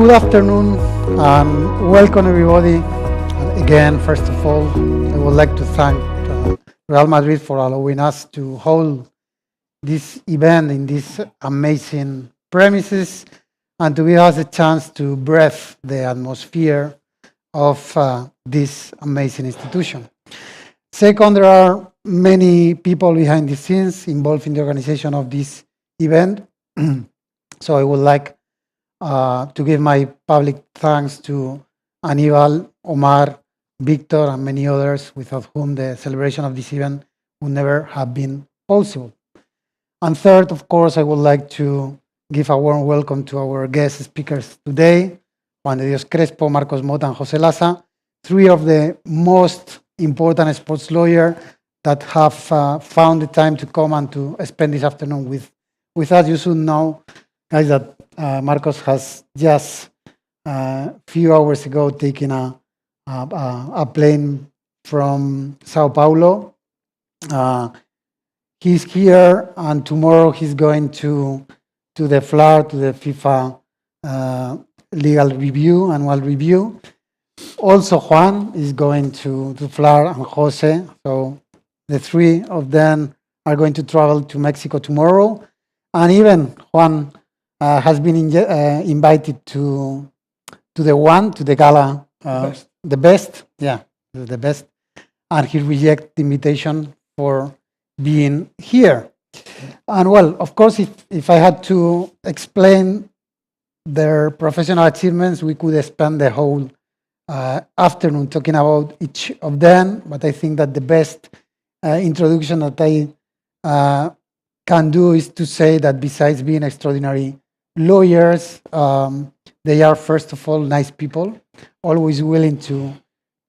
Good afternoon and welcome everybody. And again, first of all, I would like to thank Real Madrid for allowing us to hold this event in these amazing premises and to give us a chance to breathe the atmosphere of this amazing institution. Second, there are many people behind the scenes involved in the organization of this event. So I would like to give my public thanks to Aníbal, Omar, Victor, and many others without whom the celebration of this event would never have been possible. And third, of course, I would like to give a warm welcome to our guest speakers today, Juan de Dios Crespo, Marcos Motta, and José Lasa, three of the most important sports lawyers that have found the time to come and to spend this afternoon with us. You should know, guys, that Marcos has just a few hours ago taken a plane from Sao Paulo. He's here, and tomorrow he's going to the FLAR, to the FIFA legal review, annual review. Also, Juan is going to FLAR, and Jose. So the three of them are going to travel to Mexico tomorrow. And even Juan has been invited to the gala, the best, and he rejected the invitation for being here. And well, of course, if I had to explain their professional achievements, we could spend the whole afternoon talking about each of them, but I think that the best introduction that I can do is to say that besides being extraordinary lawyers, they are first of all nice people, always willing to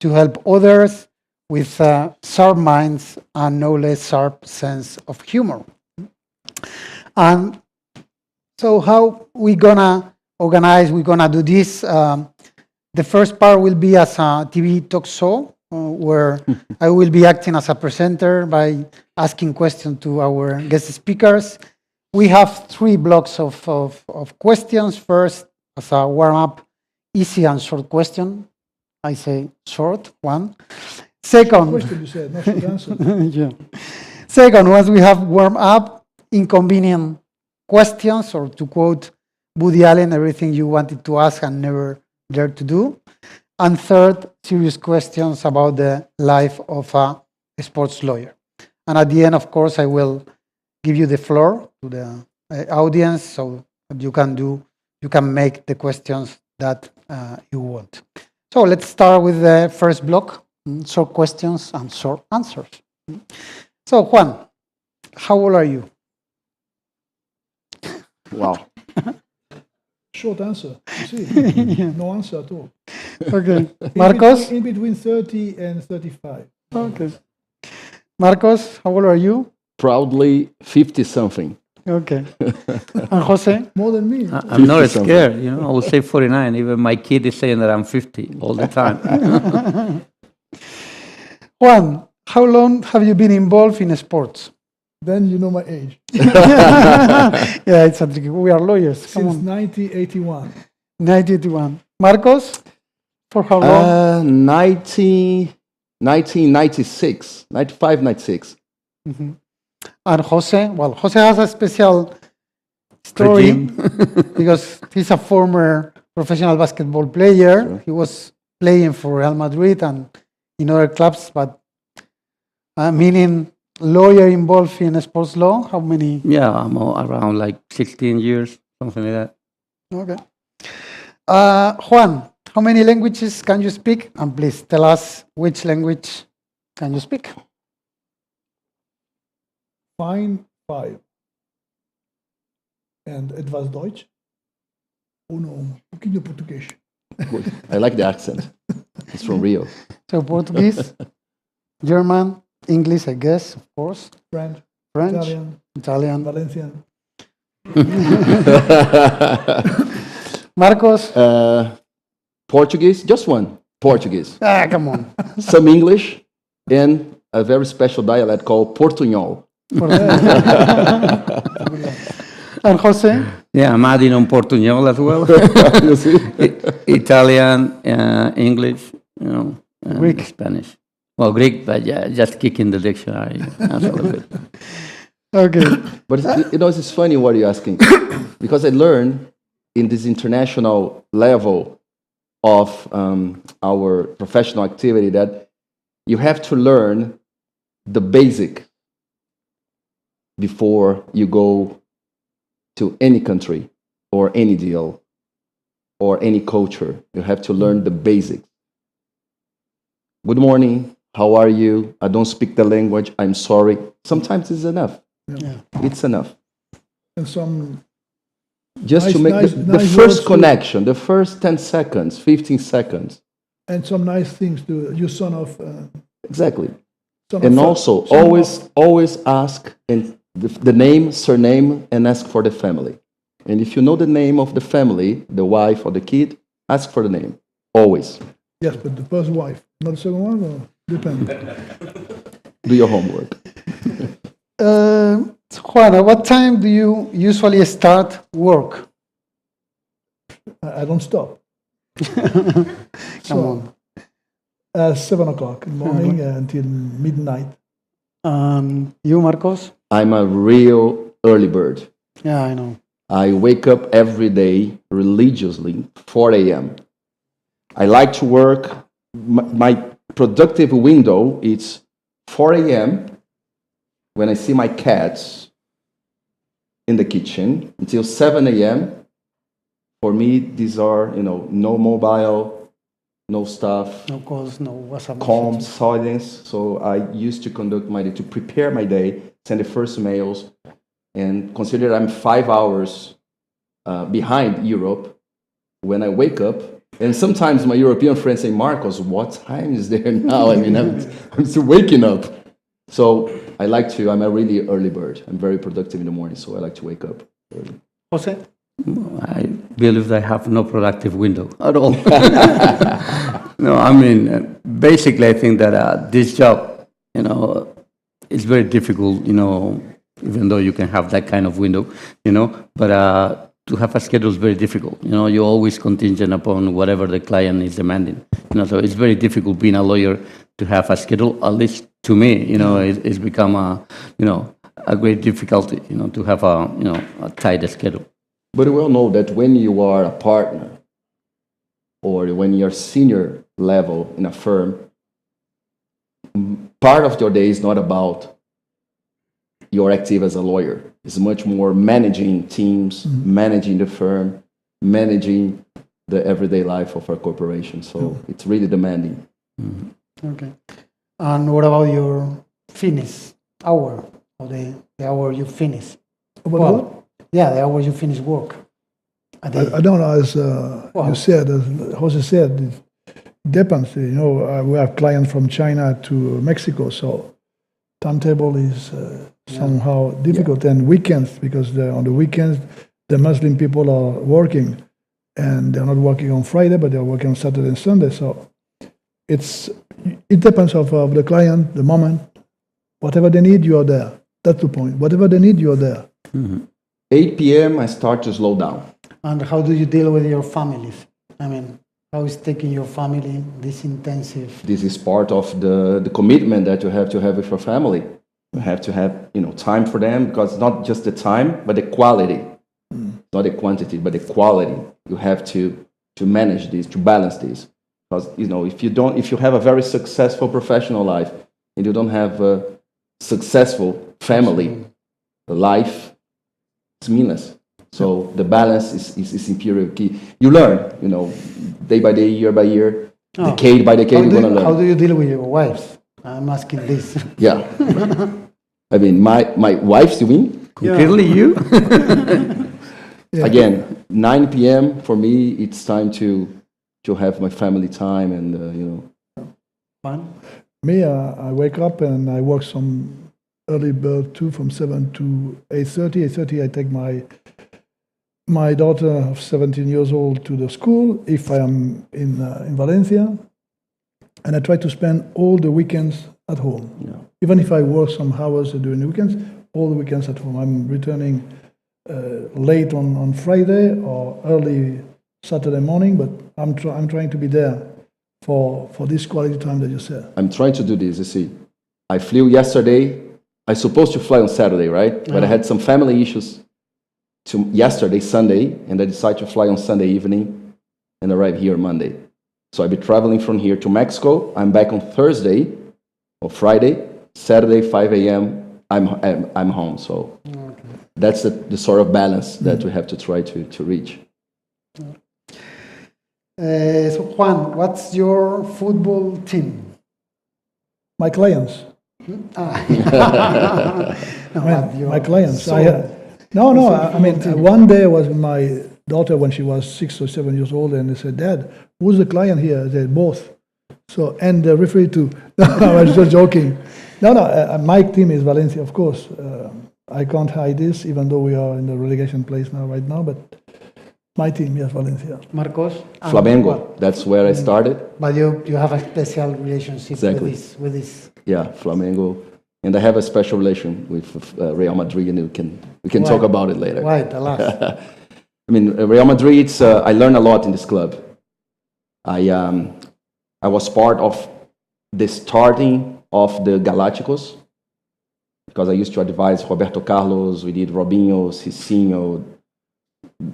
help others with sharp minds and no less sharp sense of humor. And so how we gonna organize, we're gonna do this. The first part will be as a TV talk show where I will be acting as a presenter by asking questions to our guest speakers. We have three blocks of questions. First, as a warm-up, easy and short question. I say short, one. Second, question you said, not short answer. yeah. Second, once we have warmed up, inconvenient questions, or to quote Woody Allen, everything you wanted to ask and never dared to do. And third, serious questions about the life of a sports lawyer. And at the end, of course, I will give you the floor to the audience so that you can make the questions that you want. So let's start with the first block, short questions and short answers. So Juan, how old are you? Wow. Short answer, you see. Yeah. No answer at all. Okay. Marcos? In between 30 and 35. Okay. Marcos, how old are you? Proudly 50-something. Okay. And Jose? More than me. I'm not 50-something. scared, I will say 49. Even my kid is saying that I'm 50 all the time. Juan, how long have you been involved in sports? Then you know my age. Yeah, it's a tricky. We are lawyers. Come Since on. 1981. 1981. Marcos, for how long? 1996, 95, 96. Mm-hmm. And Jose, well, Jose has a special story because he's a former professional basketball player. Sure. He was playing for Real Madrid and in other clubs, but meaning lawyer involved in sports law. How many? Yeah, I'm around like 16 years, something like that. Okay. Juan, how many languages can you speak? And please tell us which language can you speak. Fine 5. And etwas Deutsch. Un pouquinho português. Good. I like the accent. It's from Rio. So Portuguese, German, English, I guess, of course. French, French, Italian. Valencian. Marcos? Portuguese, just one. Portuguese. Come on. Some English and a very special dialect called Portunhol. And Jose? Yeah, I'm adding on Portuñol as well. You see? Italian, English, and Greek. Spanish. Well, Greek, but yeah, just kicking the dictionary. That's a little bit. Okay. But it's funny what you're asking, because I learned in this international level of our professional activity that you have to learn the basic before you go to any country or any deal or any culture. You have to learn the basics. Good morning. How are you? I don't speak the language. I'm sorry. Sometimes it's enough. Yeah. It's enough. And some Just to Nice- make nice- the nice first words. connection, the first 10 seconds, 15 seconds. and some nice things to you, son of. Exactly. Son And of, also, son always ask and the name, surname, and ask for the family. And if you know the name of the family, the wife or the kid, ask for the name. Always. Yes, but the first wife, not the second one, or depends. Do your homework. Juan, at what time do you usually start work? I don't stop. Come on. 7 o'clock in the morning until midnight. You, Marcos? I'm a real early bird. Yeah, I know. I wake up every day religiously, 4 a.m. I like to work. My productive window is 4 a.m. when I see my cats in the kitchen until 7 a.m. For me, these are, no mobile, no stuff, No calls, no WhatsApp. calm, messages. silence. So I used to conduct my day, to prepare my day, send the first mails, and consider I'm 5 hours behind Europe when I wake up. And sometimes my European friends say, Marcos, what time is there now? I mean, I'm still waking up. So I'm a really early bird. I'm very productive in the morning, so I like to wake up early. Jose? I believe I have no productive window at all. No, I mean, basically, I think that this job, is very difficult, even though you can have that kind of window, but to have a schedule is very difficult. You're always contingent upon whatever the client is demanding. So it's very difficult being a lawyer to have a schedule, at least to me, it's become a great difficulty, to have a tight schedule. But we all know that when you are a partner or when you're senior level in a firm, part of your day is not about your activity as a lawyer. It's much more managing teams, managing the firm, managing the everyday life of our corporation. So it's really demanding. Okay. And what about your finish hour, or the hour you finish? About Well, what? Yeah, the hour you finish work. A day. I don't know, as Wow. you said, as Jose said, it depends. We have clients from China to Mexico, so timetable is somehow difficult. And weekends, because on the weekends, the Muslim people are working, and they're not working on Friday, but they're working on Saturday and Sunday. So it depends of the client, the moment. Whatever they need, you are there. That's the point. Whatever they need, you are there. 8 p.m., I start to slow down. And how do you deal with your families? I mean, how is taking your family this intensive? This is part of the commitment that you have to have with your family. You have to have time for them, because it's not just the time, but the quality. Not the quantity, but the quality. You have to manage this, to balance this. Because if you have a very successful professional life and you don't have a successful family life, it's meaningless. So the balance is imperial key. You learn, day by day, year by year, decade by decade, you're going to How learn. do you deal with your wives? I'm asking this. Yeah. I mean, my wife's, you mean? Clearly you? Again, 9 p.m. for me, it's time to have my family time and, Juan? Me, I wake up and I work some early bird too, from 7 to 8:30. 8:30, I take my daughter of 17 years old to the school if I am in Valencia, and I try to spend all the weekends at home. Yeah. Even if I work some hours during the weekends, all the weekends at home. I'm returning late on Friday or early Saturday morning, but I'm trying to be there for this quality time that you said. I'm trying to do this, you see. I flew yesterday. I supposed to fly on Saturday, right? But I had some family issues to yesterday, Sunday, and I decided to fly on Sunday evening and arrive here Monday. So I'll be traveling from here to Mexico. I'm back on Thursday or Friday. Saturday, 5 a.m., I'm home. So that's the sort of balance that we have to try to reach. So Juan, what's your football team? My clients. My clients. So, I mean, one day was my daughter when she was 6 or 7 years old, and they said, "Dad, who's the client here?" I said, "Both." So, and the referee too. No, I was just joking. No, my team is Valencia, of course. I can't hide this, even though we are in the relegation place right now, but my team, yes, Valencia. Marcos? Flamengo, that's where I started. But you have a special relationship Exactly. with this. Yeah, Flamengo. And I have a special relation with Real Madrid, and we can talk about it later. Right, alas. I mean, Real Madrid, I learned a lot in this club. I was part of the starting of the Galácticos, because I used to advise Roberto Carlos, we did Robinho, Cicinho,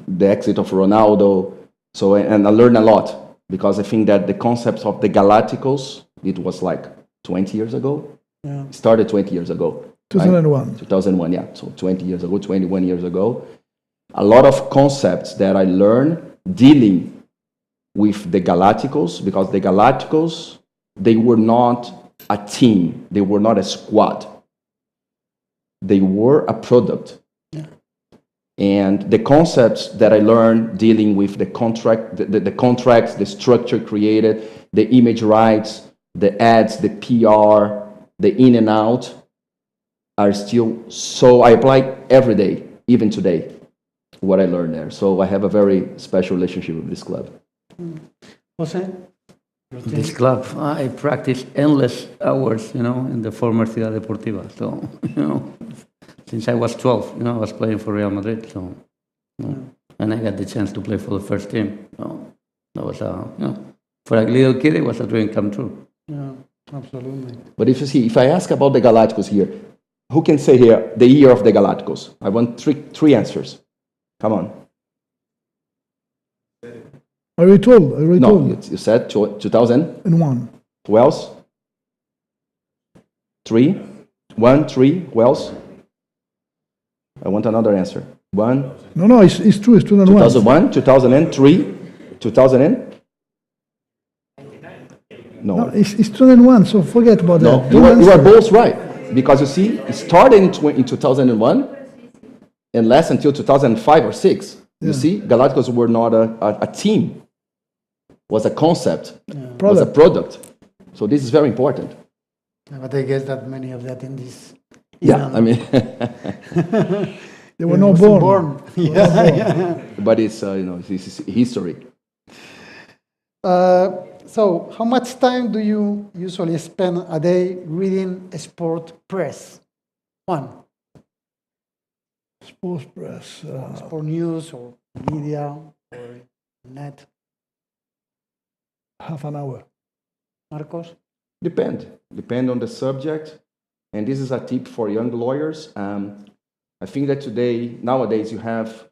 the exit of Ronaldo. So, and I learned a lot, because I think that the concepts of the Galácticos, it was like 20 years ago. Yeah. It started 20 years ago. 2001. Right? 2001, yeah. So 20 years ago, 21 years ago. A lot of concepts that I learned dealing with the Galácticos, because the Galácticos, they were not a team. They were not a squad. They were a product. Yeah. And the concepts that I learned dealing with the contracts, the structure created, the image rights, the ads, the PR, the in and out are still, so I apply every day, even today, what I learned there. So I have a very special relationship with this club. Jose? This club, I practiced endless hours, in the former Ciudad Deportiva. So, since I was 12, I was playing for Real Madrid. So, and I got the chance to play for the first team. So that was, for a little kid, it was a dream come true. Yeah, absolutely. But if I ask about the Galácticos here, who can say here the year of the Galácticos? I want three answers. Come on. I already told. You said 2000. And one. Who else? 3. 1, 3. Who else? I want another answer. 1. No, it's true. It's 2001. 2001, 2003, 2000 and? No, it's 2001, so forget about No, that. you are both right. Because you see, it started in 2001 and lasted until 2005 or 6. You see, Galácticos were not a team. Was a concept. Was a product. So this is very important. But I guess that many of that in this. Yeah, I mean. They were not born. Yeah. But it's, it's history. So, how much time do you usually spend a day reading sport press? One. Sports press. Sport news or media or net? Half an hour. Marcos? Depend on the subject. And this is a tip for young lawyers. I think that nowadays you have,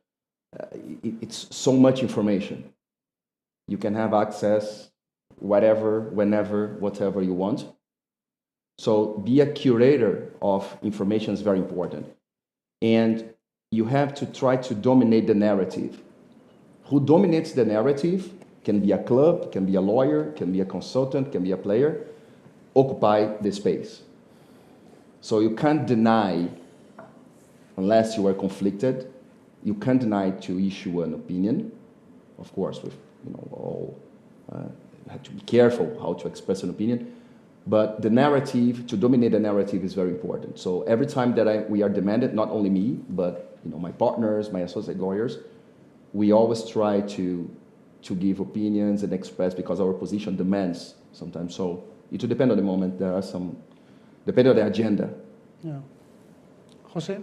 it's so much information. You can have access whatever, whenever, whatever you want. So be a curator of information is very important. And you have to try to dominate the narrative. Who dominates the narrative can be a club, can be a lawyer, can be a consultant, can be a player. Occupy the space. So you can't deny, unless you are conflicted, you can't deny to issue an opinion. Of course, with all you have to be careful how to express an opinion. But the narrative, to dominate the narrative is very important. So every time that we are demanded, not only me, but my partners, my associate lawyers, we always try to give opinions and express, because our position demands sometimes. So it will depend on the moment. There are some, depending on the agenda. Yeah. Jose?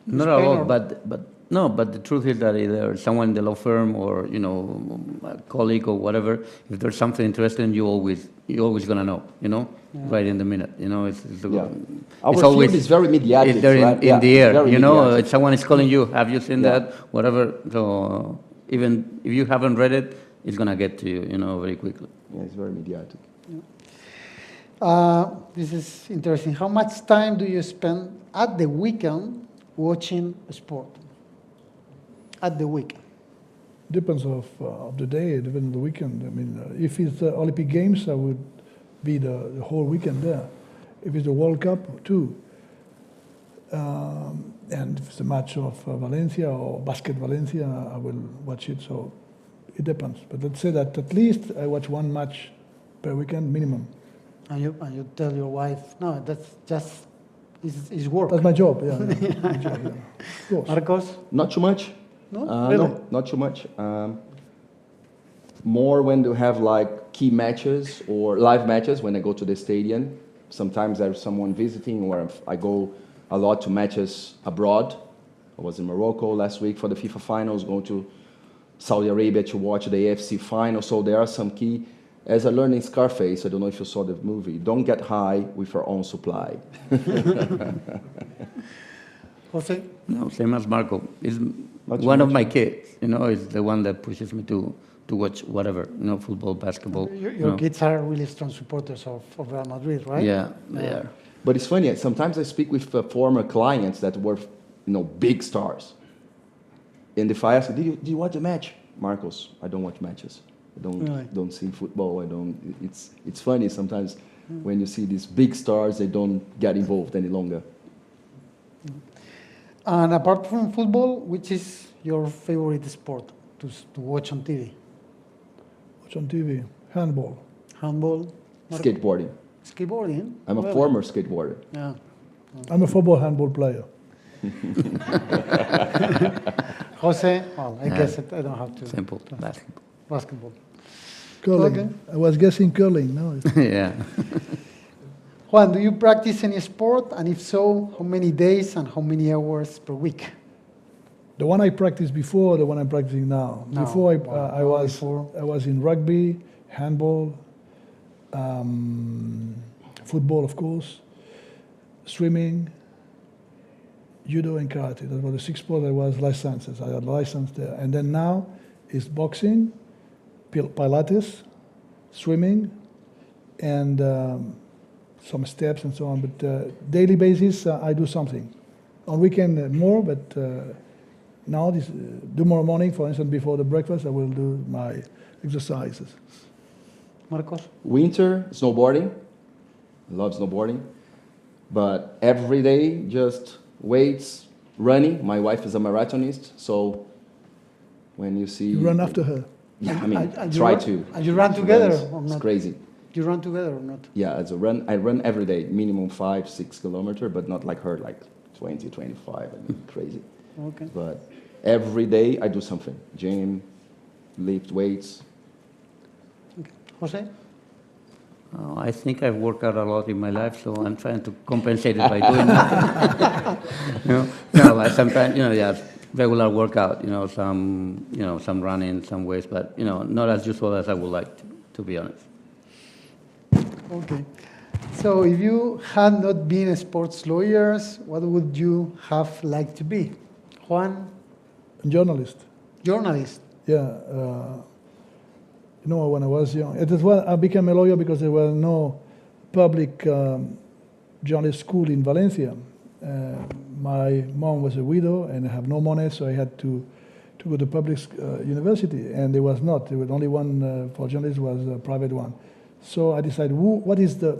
Not a lot, but No, but the truth is that either someone in the law firm or a colleague or whatever, if there's something interesting, you're always gonna know, right in the minute. Yeah. Our it's field always is very mediatic, they're right? in the air. very mediatic. Someone is calling you. Have you seen Yeah. that? Whatever. So even if you haven't read it, it's gonna get to you, very quickly. Yeah, it's very mediatic. This is interesting. How much time do you spend at the weekend watching sport? At the weekend. Depends of the day, depends on the weekend. I mean, if it's the Olympic Games, I would be the whole weekend there. If it's the World Cup, too. And if it's a match of Valencia or Basket Valencia, I will watch it. So it depends. But let's say that at least I watch one match per weekend minimum. And you tell your wife, no, that's just is work. That's my job. Yeah. My job, yeah. Of course. Marcos? Not too much. No? Really? No, not too much. More when you have like key matches or live matches when I go to the stadium. Sometimes there's someone visiting, or I go a lot to matches abroad. I was in Morocco last week for the FIFA finals, going to Saudi Arabia to watch the AFC final. So there are some key. As I learned in Scarface, I don't know if you saw the movie, don't get high with your own supply. Jose? No, same as Marco. Is Not too one of much. my kids, is the one that pushes me to watch whatever, football, basketball. Your kids are really strong supporters of Real Madrid, right? Yeah, they are. But it's funny, sometimes I speak with former clients that were, big stars. And if I ask, do you watch the match? Marcos, I don't watch matches. I Really? don't see football. It's funny sometimes when you see these big stars, they don't get involved any longer. And apart from football, which is your favorite sport to watch on TV? Watch on TV. Handball. Handball? Skateboarding. Skateboarding? I'm a Really? former skateboarder. Yeah. I'm a football handball player. Jose? Well, I guess I don't have to. Simple basketball. Basketball. Curling. Okay. I was guessing curling. No. Yeah. Juan, do you practice any sport? And if so, how many days and how many hours per week? The one I practiced before, the one I'm practicing now. Now, Before wow. I was in rugby, handball, football, of course, swimming, judo, and karate. That were the 6 sports I was licensed. I had license there. And then now it's boxing, Pilates, swimming, and some steps and so on. But daily basis, I do something. On weekend more, but now tomorrow morning, for instance, before the breakfast, I will do my exercises. Marcos? Winter, snowboarding. I love snowboarding. But every day, just weights, running. My wife is a marathonist, so when you see... You run after her. Yeah, I mean, And you try run- to. and you run She together runs. or It's not? crazy. You run together or not? Yeah, I run every day, minimum 5-6 kilometers, but not like her, like 20, 25, I mean, crazy. Okay. But every day I do something, gym, lift weights. Jose? I think I've worked out a lot in my life, so I'm trying to compensate it by doing nothing. No, but sometimes, yeah, regular workout, some running, some weights, but, not as useful as I would like to be honest. Okay. So if you had not been a sports lawyer, what would you have liked to be? Juan? Journalist. Journalist. Yeah. When I was young, it is when I became a lawyer because there was no public journalist school in Valencia. My mom was a widow and I have no money, so I had to go to public university, and there was not. There was only one for journalists was a private one. So I decided, what is the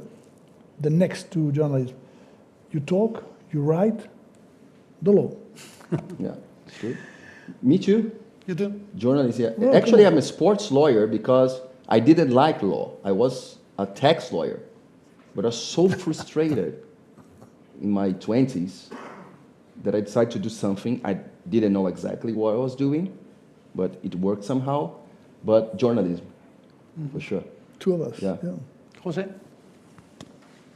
next to journalism? You talk, you write, the law. Yeah, it's good. Me too. You do? Journalist, yeah. Yeah, Actually, come I'm a sports lawyer because I didn't like law. I was a tax lawyer, but I was so frustrated in my 20s that I decided to do something. I didn't know exactly what I was doing, but it worked somehow. But journalism, for sure. Two of us. Yeah. Jose?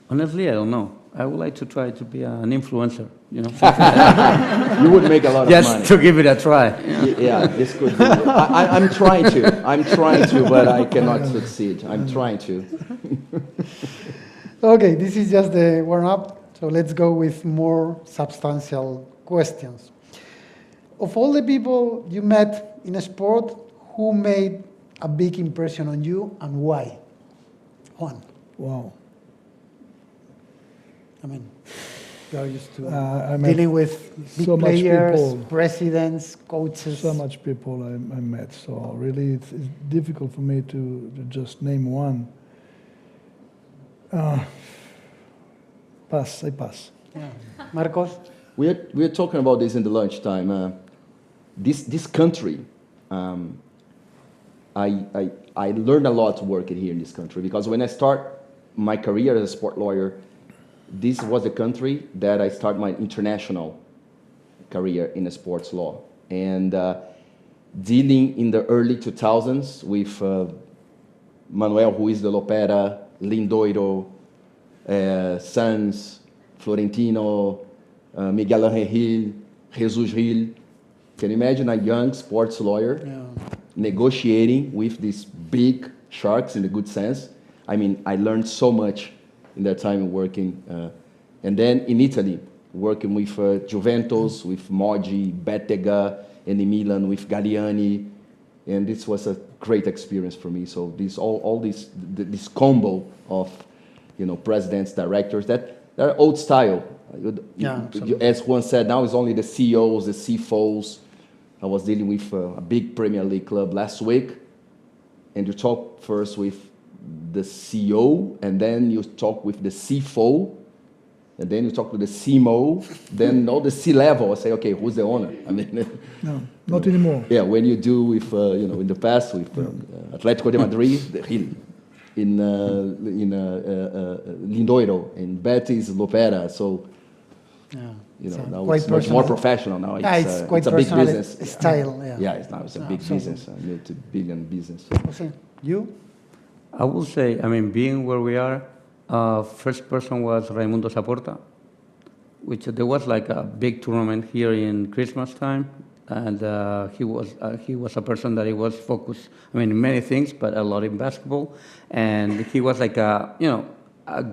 Honestly, I don't know. I would like to try to be an influencer, you know, You would make a lot of money. just to give it a try. Yeah, this could be. I'm trying to. I'm trying to, but I cannot succeed. I'm trying to. Okay, this is just the warm-up, so let's go with more substantial questions. Of all the people you met in a sport, who made a big impression on you and why? Juan, Wow. I mean, you are used to I met dealing with big so much players, people. presidents, coaches. So much people I met, so really it's difficult for me to just name one. Pass, I pass. Yeah. Marcos? We're talking about this in the lunchtime. This country, I learned a lot working here in this country, because when I start my career as a sport lawyer, this was the country that I started my international career in the sports law. And dealing in the early 2000s with Manuel Ruiz de Lopera, Lindoiro, Sanz, Florentino, Miguel Ángel Gil, Jesus Gil. Can you imagine a young sports lawyer negotiating with these big sharks in the good sense? I mean, I learned so much in that time working. And then in Italy, working with Juventus, with Moggi, Bettega, and in Milan with Galliani. And this was a great experience for me. So this combo of, presidents, directors, that are old style. As Juan said, now it's only the CEOs, the CFOs. I was dealing with a big Premier League club last week, and you talk first with the CEO, and then you talk with the CFO, and then you talk to the CMO, then all the C-level. I say, okay, who's the owner? I mean, No, not anymore. yeah, when you do with, in the past with Atletico de Madrid, the Gil, in Lindoiro, in Betis, Lopera. So, now it's much more professional now. It's quite a big personal business. style. It's a big business, a multi-billion business. Jose, you? I will say, I mean, being where we are, first person was Raimundo Saporta, which there was like a big tournament here in Christmas time, and he was a person that he was focused, I mean, in many things, but a lot in basketball, and he was like a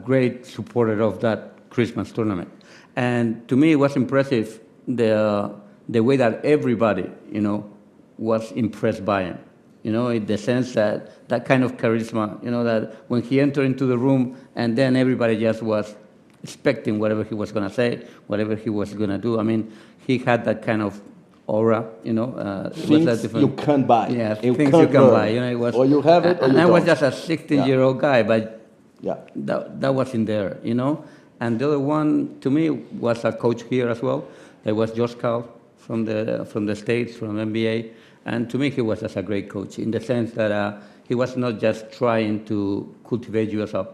great supporter of that Christmas tournament. And to me, it was impressive the way that everybody, was impressed by him. In the sense that kind of charisma, that when he entered into the room, and then everybody just was expecting whatever he was going to say, whatever he was going to do. I mean, he had that kind of aura, Things you can't buy. Yeah, you things can't you can learn. buy. It was, or you have it, or and you I was don't. just a 16-year-old guy, but Yeah. that was in there, And the other one, to me, was a coach here as well. There was Josh Cal from the States, from NBA. And to me, he was just a great coach in the sense that he was not just trying to cultivate you as a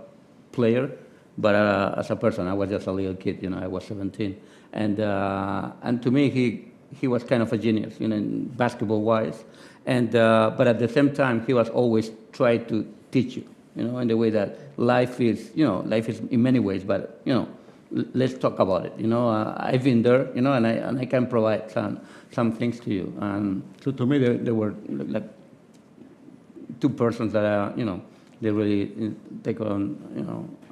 player, but as a person. I was just a little kid, I was 17. And to me, he was kind of a genius, basketball-wise. And but at the same time, he was always trying to teach you, in the way that life is, life is in many ways, but, let's talk about it. I've been there, and I can provide some things to you. So to me, there were like two persons that they really take on,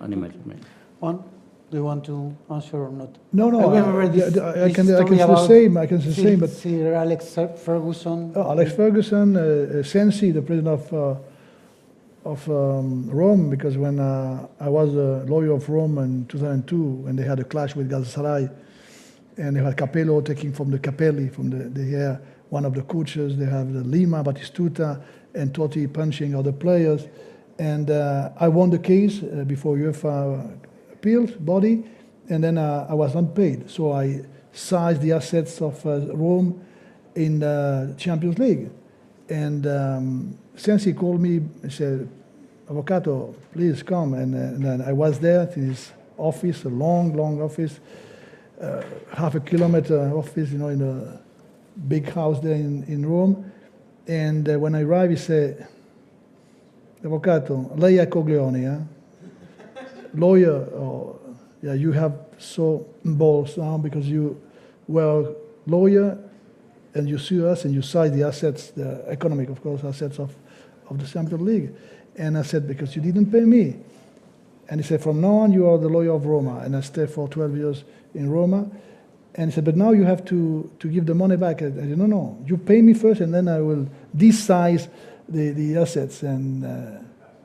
an image of me. Juan, do you want to answer or not? No, I remember this I can story say the about same. I can say the same, but Sir Alex Ferguson. Alex Ferguson, Sensi, the president of Rome, because when I was a lawyer of Rome in 2002, when they had a clash with Galatasaray, and they had Capello taking from the Capelli, from the one of the coaches. They have the Lima, Batistuta, and Totti punching other players. And I won the case before UEFA appeals body, and then I was unpaid. So I seized the assets of Rome in the Champions League. And Sensi called me and said, Avvocato, please come. And then I was there in his office, a long, long office, half a kilometer office, in a big house there in Rome. And when I arrived, he said, Avvocato, lei è Coglione, lawyer, Yeah, you have so balls now because you were a lawyer and you sue us and you cite the assets, the economic, of course, assets of the Champions League. And I said, because you didn't pay me. And he said, from now on, you are the lawyer of Roma. And I stayed for 12 years in Roma. And he said, but now you have to give the money back. I said, no, you pay me first, and then I will desize the assets. And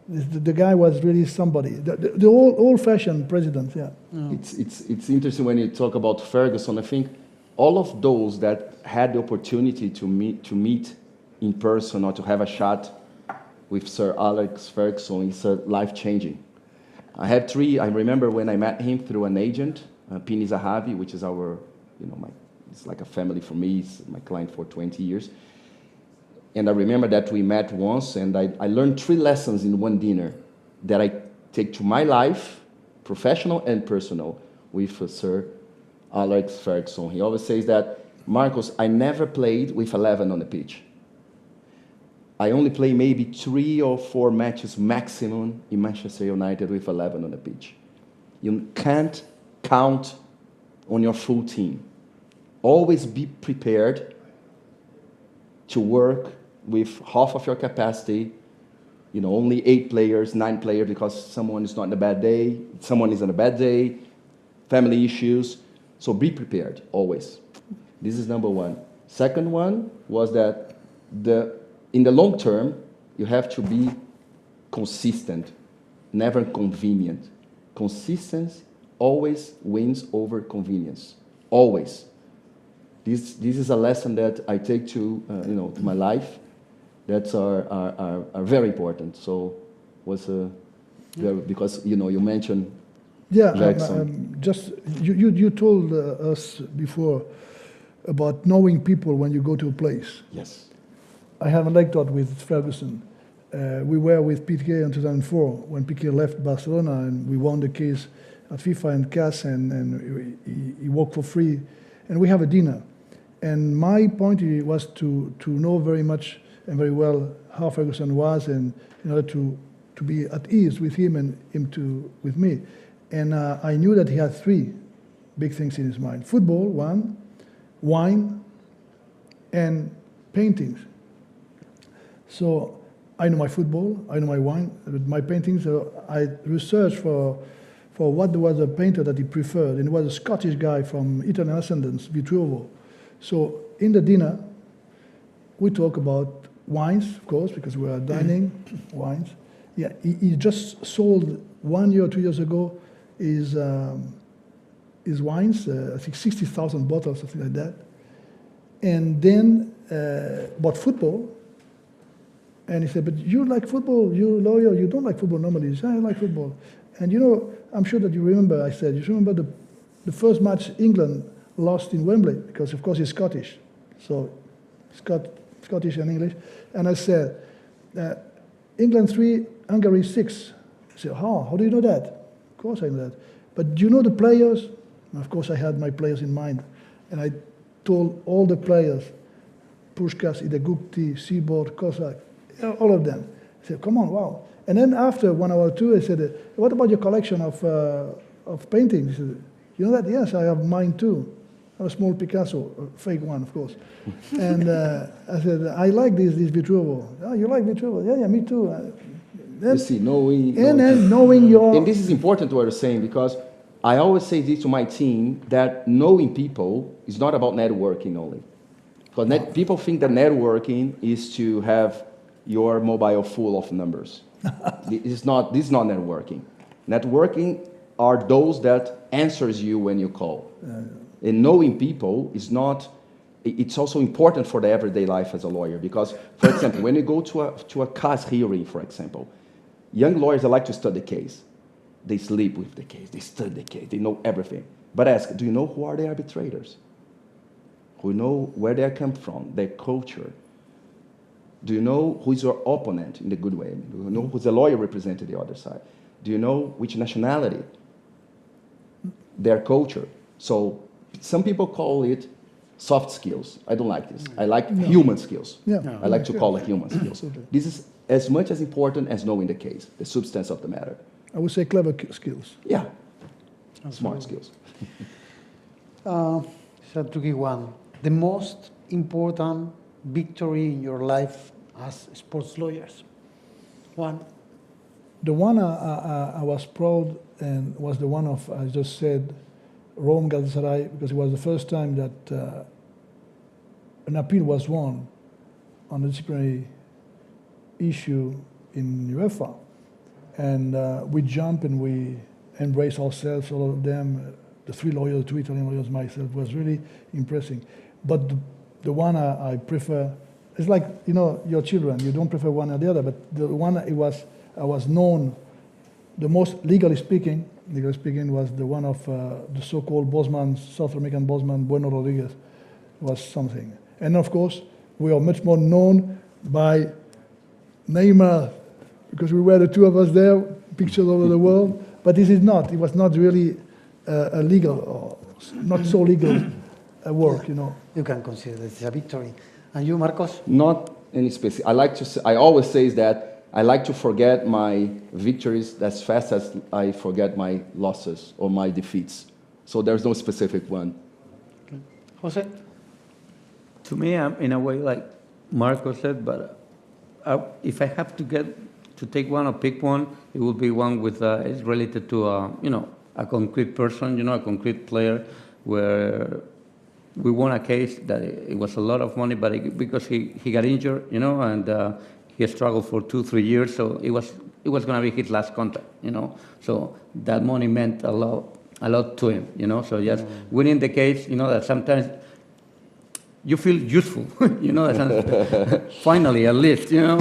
the guy was really somebody. The old-fashioned president, yeah. It's interesting when you talk about Ferguson. I think all of those that had the opportunity to meet in person or to have a shot with Sir Alex Ferguson is life-changing. I have three. I remember when I met him through an agent, Pini Zahavi, which is our, it's like a family for me. He's my client for 20 years. And I remember that we met once, and I learned 3 lessons in one dinner that I take to my life, professional and personal, with Sir Alex Ferguson. He always says that, Marcos, I never played with 11 on the pitch. I only play maybe 3 or 4 matches maximum in Manchester United with 11 on the pitch. You can't count on your full team. Always be prepared to work with half of your capacity, only 8 players, 9 players, because someone is not in a bad day, someone is on a bad day, family issues. So be prepared, always. This is number one. Second one was that in the long term, you have to be consistent, never convenient. Consistency always wins over convenience, always. This is a lesson that I take to to my life. That are very important. So was because you mentioned just you told us before about knowing people when you go to a place. Yes. I have an anecdote with Ferguson. We were with Piqué in 2004 when Piqué left Barcelona, and we won the case at FIFA and CAS, and he worked for free, and we have a dinner. And my point was to know very much and very well how Ferguson was, and in order to be at ease with him and him with me. And I knew that he had 3 big things in his mind: football, 1, wine, and paintings. So I know my football, I know my wine, but my paintings, I researched for what was a painter that he preferred, and it was a Scottish guy from Italian ascendance, Vitruvo. So in the dinner, we talk about wines, of course, because we are dining, wines. Yeah, he just sold 1 year or 2 years ago his wines, I think 60,000 bottles, something like that. And then about football. And he said, but you like football, you're a lawyer, you don't like football normally. He said, I like football. And I'm sure that you remember, I said, you remember the first match England lost in Wembley, because of course he's Scottish. So Scottish and English. And I said, England 3, Hungary 6. I said, how do you know that? Of course I know that. But do you know the players? And of course I had my players in mind. And I told all the players, Puskás, Idegukti, Seaboard, Cossack, all of them. I said, come on, wow. And then after 1 hour or 2, I said, what about your collection of paintings? He said, you know that? Yes, I have mine too. I have a small Picasso, a fake one, of course. And I said, I like this Vitruvo. Oh, you like Vitruvo? Yeah, me too. You see, knowing your... And this is important what you're saying, because I always say this to my team, that knowing people is not about networking only. Because people think that networking is to have your mobile full of numbers. This is not networking. Networking are those that answers you when you call. And knowing people is not, it's also important for the everyday life as a lawyer, because, for example, when you go to a case hearing, for example, young lawyers like to study the case. They sleep with the case, they study the case, they know everything. But ask, do you know who are the arbitrators? Who know where they come from, their culture? Do you know who is your opponent in the good way? Do you know who's the lawyer representing the other side? Do you know which nationality? Their culture. So some people call it soft skills. I don't like this. I like human skills. Yeah. I like to call it human skills. This is as much as important as knowing the case, the substance of the matter. I would say clever skills. Yeah. Smart skills. So to give one, the most important victory in your life as sports lawyers. One. The one I was proud and was the one of, I just said, Rome Galatasaray, because it was the first time that an appeal was won on the disciplinary issue in UEFA. And we jumped and we embraced ourselves, all of them, the three lawyers, two Italian lawyers, myself, was really impressive. But the one I prefer, it's like, you know, your children, you don't prefer one or the other, but the one I was known the most, legally speaking, was the one of the so-called Bosman, South American Bosman, Bueno Rodriguez, was something. And of course, we are much more known by Neymar, because we were the two of us there, pictures all over the world, but this is not, it was not really a legal, or not so legal work, you know. You can consider this a victory. And you, Marcos? Not any specific. I like to say, I always say that I like to forget my victories as fast as I forget my losses or my defeats. So there's no specific one. Okay. Jose? To me, I'm in a way like Marco said, but if I have to take one or pick one, it would be one with it's related to you know, a concrete person, you know, a concrete player, where we won a case that it was a lot of money, but because he got injured, you know, and he struggled for 2-3 years, so it was going to be his last contract, you know. So that money meant a lot to him, you know. So just winning the case, you know, that sometimes you feel useful, you know. Finally, at least, you know.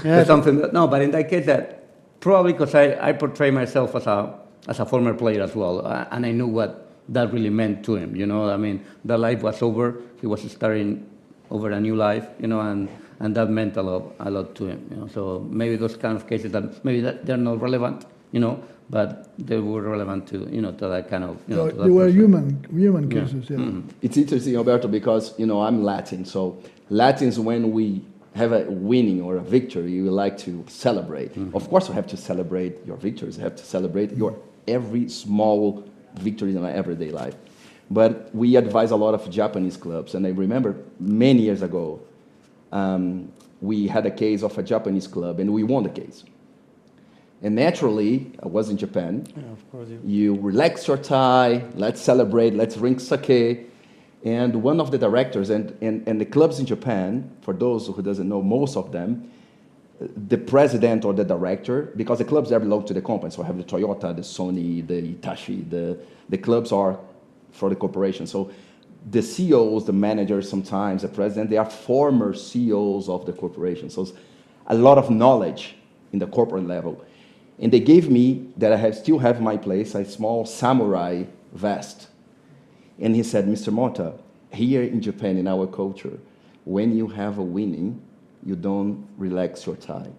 That's something that, no, but in that case, that probably because I portray myself as a former player as well, and I knew what that really meant to him, you know. I mean, the life was over. He was starting over a new life, you know, and that meant a lot to him, you know. So maybe those kind of cases that maybe they're not relevant, you know, but they were relevant to, you know, to that kind of, you know. They were human cases, yeah. Mm-hmm. It's interesting, Alberto, because, you know, I'm Latin, so Latins, when we have a winning or a victory, we like to celebrate. Mm-hmm. Of course, you have to celebrate your victories. You have to celebrate your every small victory in my everyday life. But we advise a lot of Japanese clubs, and I remember many years ago, we had a case of a Japanese club, and we won the case. And naturally, I was in Japan. Yeah, of course. You relax your tie, let's celebrate, let's drink sake. And one of the directors, and the clubs in Japan, for those who doesn't know, most of them, the president or the director, because the clubs are belong to the company, so I have the Toyota, the Sony, the Hitachi, the clubs are for the corporation. So the CEOs, the managers sometimes, the president, they are former CEOs of the corporation. So it's a lot of knowledge in the corporate level. And they gave me, that I still have in my place, a small samurai vest. And he said, Mr. Motta, here in Japan, in our culture, when you have a winning, you don't relax your tie.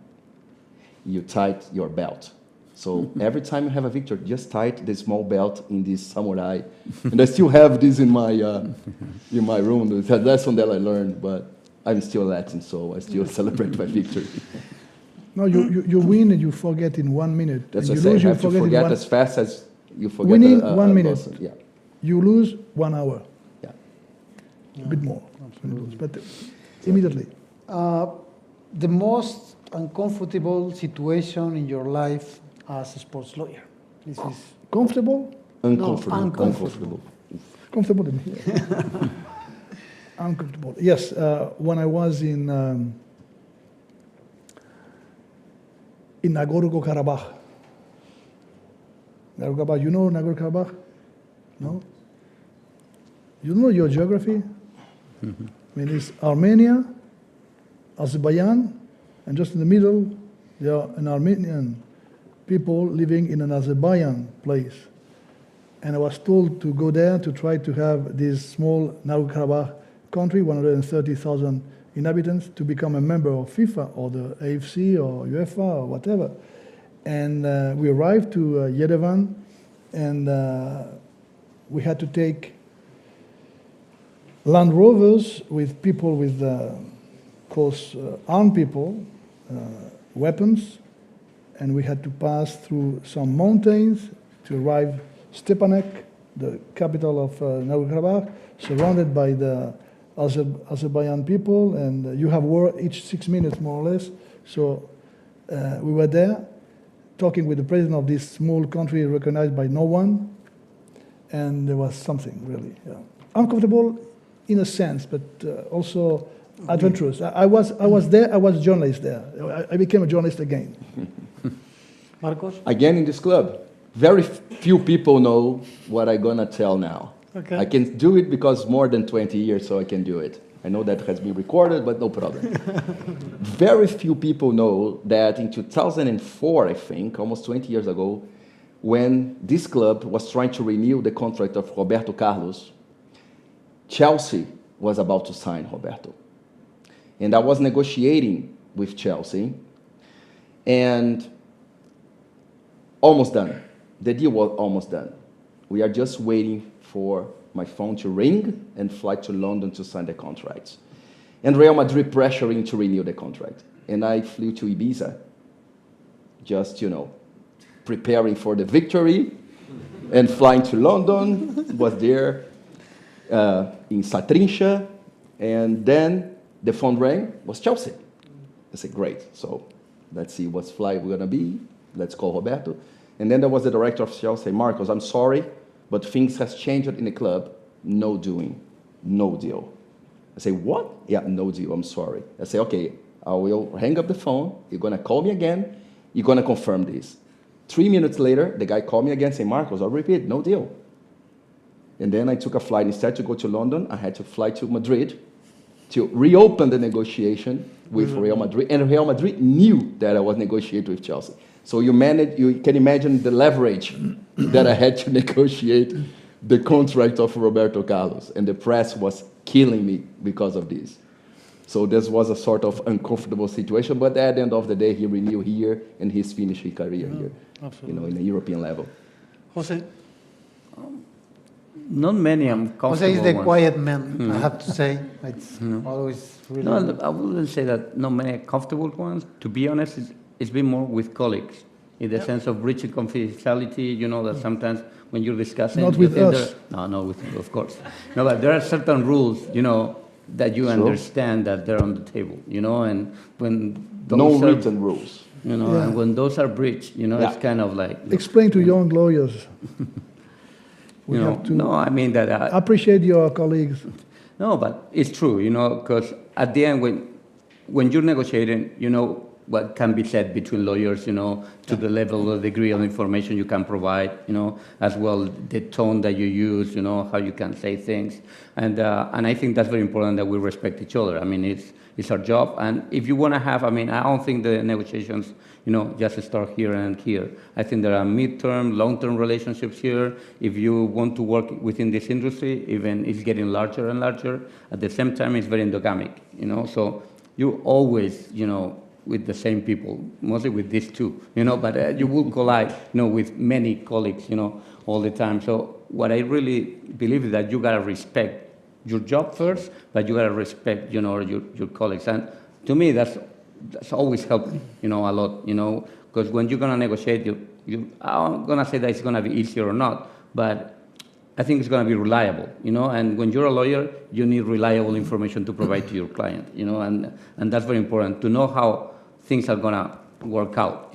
You tighten your belt. So every time you have a victory, just tighten the small belt in this samurai. And I still have this in my room. It's a lesson that I learned, but I'm still Latin, so I still celebrate my victory. No, you win and you forget in 1 minute. That's and what I say. You have to forget in as fast as you forget. Winning 1 minute. Loss. Yeah. You lose 1 hour. Yeah. A bit more. Absolutely. But immediately. The most uncomfortable situation in your life as a sports lawyer. This is Comfortable? Uncomfortable. No, uncomfortable. Comfortable in here. Uncomfortable. Yes, when I was in Nagorno-Karabakh. Nagorno-Karabakh, you know Nagorno-Karabakh? No? You know your geography? I mean, it's Armenia, Azerbaijan, and just in the middle, there are an Armenian people living in an Azerbaijan place. And I was told to go there to try to have this small Nagorno-Karabakh country, 130,000 inhabitants, to become a member of FIFA or the AFC or UEFA or whatever. And we arrived to Yerevan, and we had to take Land Rovers with people with, of course, armed people, weapons, and we had to pass through some mountains to arrive Stepanakert, the capital of Nagorno-Karabakh, surrounded by the Azerbaijan people, and you have war each 6 minutes, more or less. So we were there, talking with the president of this small country recognized by no one, and there was something really uncomfortable in a sense, but also adventurous. I was there. I was a journalist there. I became a journalist again. Marcos? Again in this club, very few people know what I'm gonna tell now. Okay. I can do it because more than 20 years, so I can do it. I know that has been recorded, but no problem. Very few people know that in 2004, I think, almost 20 years ago, when this club was trying to renew the contract of Roberto Carlos, Chelsea was about to sign Roberto. And I was negotiating with Chelsea, and almost done. The deal was almost done. We are just waiting for my phone to ring and fly to London to sign the contract. And Real Madrid pressuring to renew the contract. And I flew to Ibiza, just, preparing for the victory, and flying to London, was there in Satrincha, and then the phone rang, was Chelsea. I said, great, so let's see what flight we're gonna be, let's call Roberto. And then there was the director of Chelsea, Marcos, I'm sorry, but things has changed in the club, no doing, no deal. I say, what? Yeah, no deal, I'm sorry. I say, okay, I will hang up the phone, you're gonna call me again, you're gonna confirm this. 3 minutes later, the guy called me again, saying, Marcos, I'll repeat, no deal. And then I took a flight. Instead to go to London, I had to fly to Madrid to reopen the negotiation with Real Madrid. And Real Madrid knew that I was negotiating with Chelsea. So you can imagine the leverage that I had to negotiate the contract of Roberto Carlos. And the press was killing me because of this. So this was a sort of uncomfortable situation. But at the end of the day, he renewed here, and he's finished his career here, in a European level. Jose? Not many I'm comfortable Jose is the ones. quiet man, I have to say. It's always really... No, I wouldn't say that not many comfortable ones. To be honest, it's been more with colleagues, in the sense of breaching confidentiality, that sometimes when you're discussing... Not with us. No, with you, of course. No, but there are certain rules, that you understand that they're on the table, and when those No are, written rules. and when those are breached, it's kind of like... Explain to young lawyers. We have to no, I mean that... appreciate your colleagues. No, but it's true, because at the end, when you're negotiating, what can be said between lawyers, to the level or degree of information you can provide, as well the tone that you use, how you can say things. And I think that's very important that we respect each other. I mean, it's our job. And if you want to have, I don't think the negotiations, just start here and here. I think there are mid-term, long-term relationships here. If you want to work within this industry, even it's getting larger and larger. At the same time, it's very endogamic, So you're always, with the same people, mostly with these two, but you will collide, with many colleagues, all the time. So what I really believe is that you gotta respect your job first, but you gotta respect, your colleagues. And to me, that's always helped, a lot, because when you're gonna negotiate, I'm gonna say that it's gonna be easier or not, but I think it's going to be reliable, and when you're a lawyer, you need reliable information to provide to your client, and that's very important, to know how things are going to work out,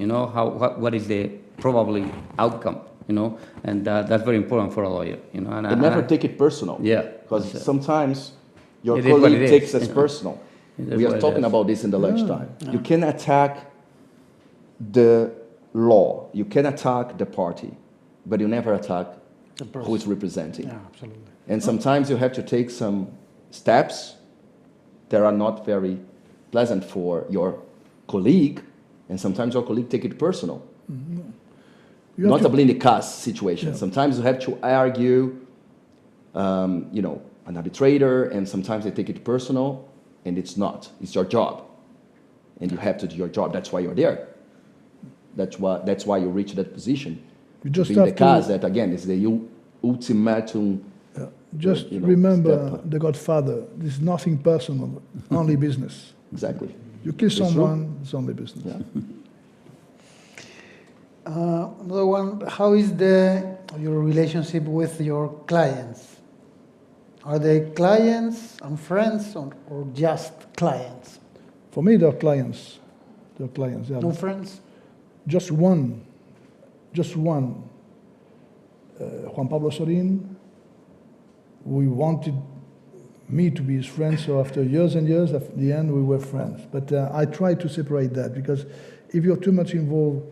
what is the probably outcome, and that's very important for a lawyer, And never take it personal. Yeah. Because sometimes your It is what colleague it takes is, it as personal. It is We what are it talking is. about this in the lunchtime. You can attack the law, you can attack the party, but you never attack who is representing. Yeah, absolutely. And sometimes you have to take some steps that are not very pleasant for your colleague, and sometimes your colleague take it personal. You have Not to- a blinded cast situation. Yeah. Sometimes you have to argue, an arbitrator, and sometimes they take it personal, and it's not. It's your job, and you have to do your job. That's why you're there. That's why you reach that position. You just Being the have case to that, again, is the ultimatum. just you know, remember step. the Godfather. This is nothing personal, only business. Exactly. You kill true. someone, it's only business. Yeah. Another one, how is your relationship with your clients? Are they clients and friends or just clients? For me, they're clients. They're clients. Yeah. No friends? Just one. Juan Pablo Sorin. We wanted me to be his friend, so after years and years, at the end, we were friends. But I try to separate that, because if you're too much involved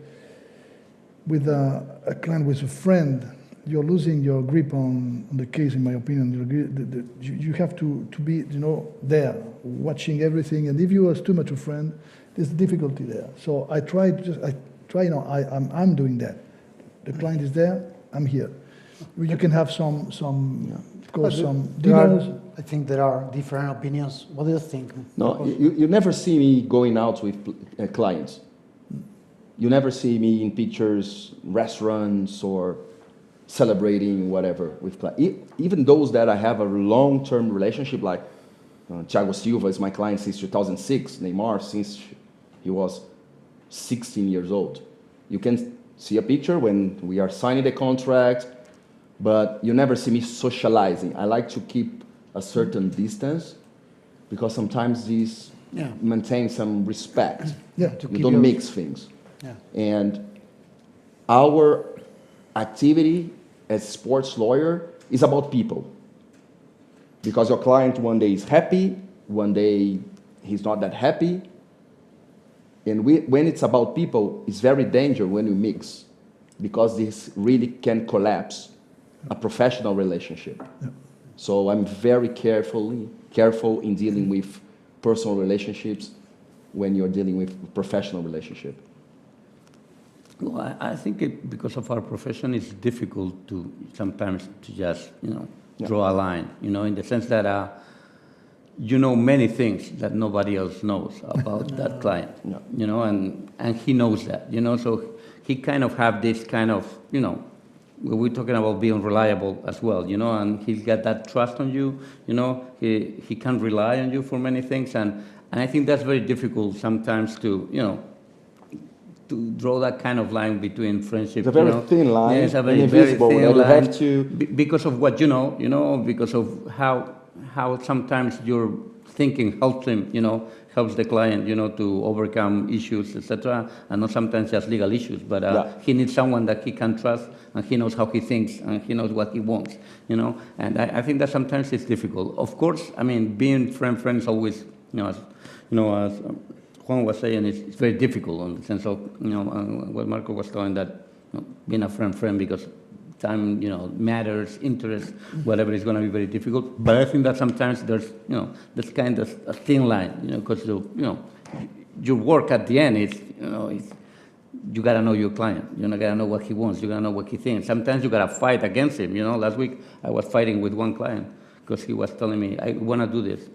with a client, with a friend, you're losing your grip on the case, in my opinion. You have to be, there, watching everything. And if you are too much a friend, there's difficulty there. So I try, I'm doing that. The client is there, I'm here. You can have some dinners. I think there are different opinions. What do you think? No, you never see me going out with clients. You never see me in pictures, restaurants, or celebrating whatever with clients. Even those that I have a long-term relationship, like Thiago Silva is my client since 2006, Neymar since he was 16 years old. You can see a picture when we are signing the contract, but you never see me socializing. I like to keep a certain distance, because sometimes these maintain some respect. Yeah, you don't mix things. Yeah. And our activity as sports lawyer is about people. Because your client one day is happy, one day he's not that happy. And when it's about people, it's very dangerous when you mix, because this really can collapse a professional relationship. Yeah. So I'm very careful in dealing with personal relationships when you're dealing with a professional relationship. Well, I think because of our profession, it's difficult to sometimes to just, draw a line, in the sense that you know many things that nobody else knows about that client, and he knows that, so he kind of have this kind of, we're talking about being reliable as well, and he's got that trust on you, he can rely on you for many things, and I think that's very difficult sometimes to, to draw that kind of line between friendship. It's a very thin line, yeah, it's a very invisible, thin that you line, have to... because of what because of how sometimes your thinking helps him, helps the client, to overcome issues, etc., and not sometimes just legal issues, but he needs someone that he can trust, and he knows how he thinks, and he knows what he wants, and I think that sometimes it's difficult. Of course, I mean, being friends always, as Juan was saying, it's very difficult in the sense of, what Marco was telling, that being a friend, because time, matters, interest, whatever is going to be very difficult. But I think that sometimes there's kind of a thin line, because your work at the end is, you got to know your client. You got to know what he wants. You got to know what he thinks. Sometimes you got to fight against him. Last week I was fighting with one client because he was telling me, I want to do this.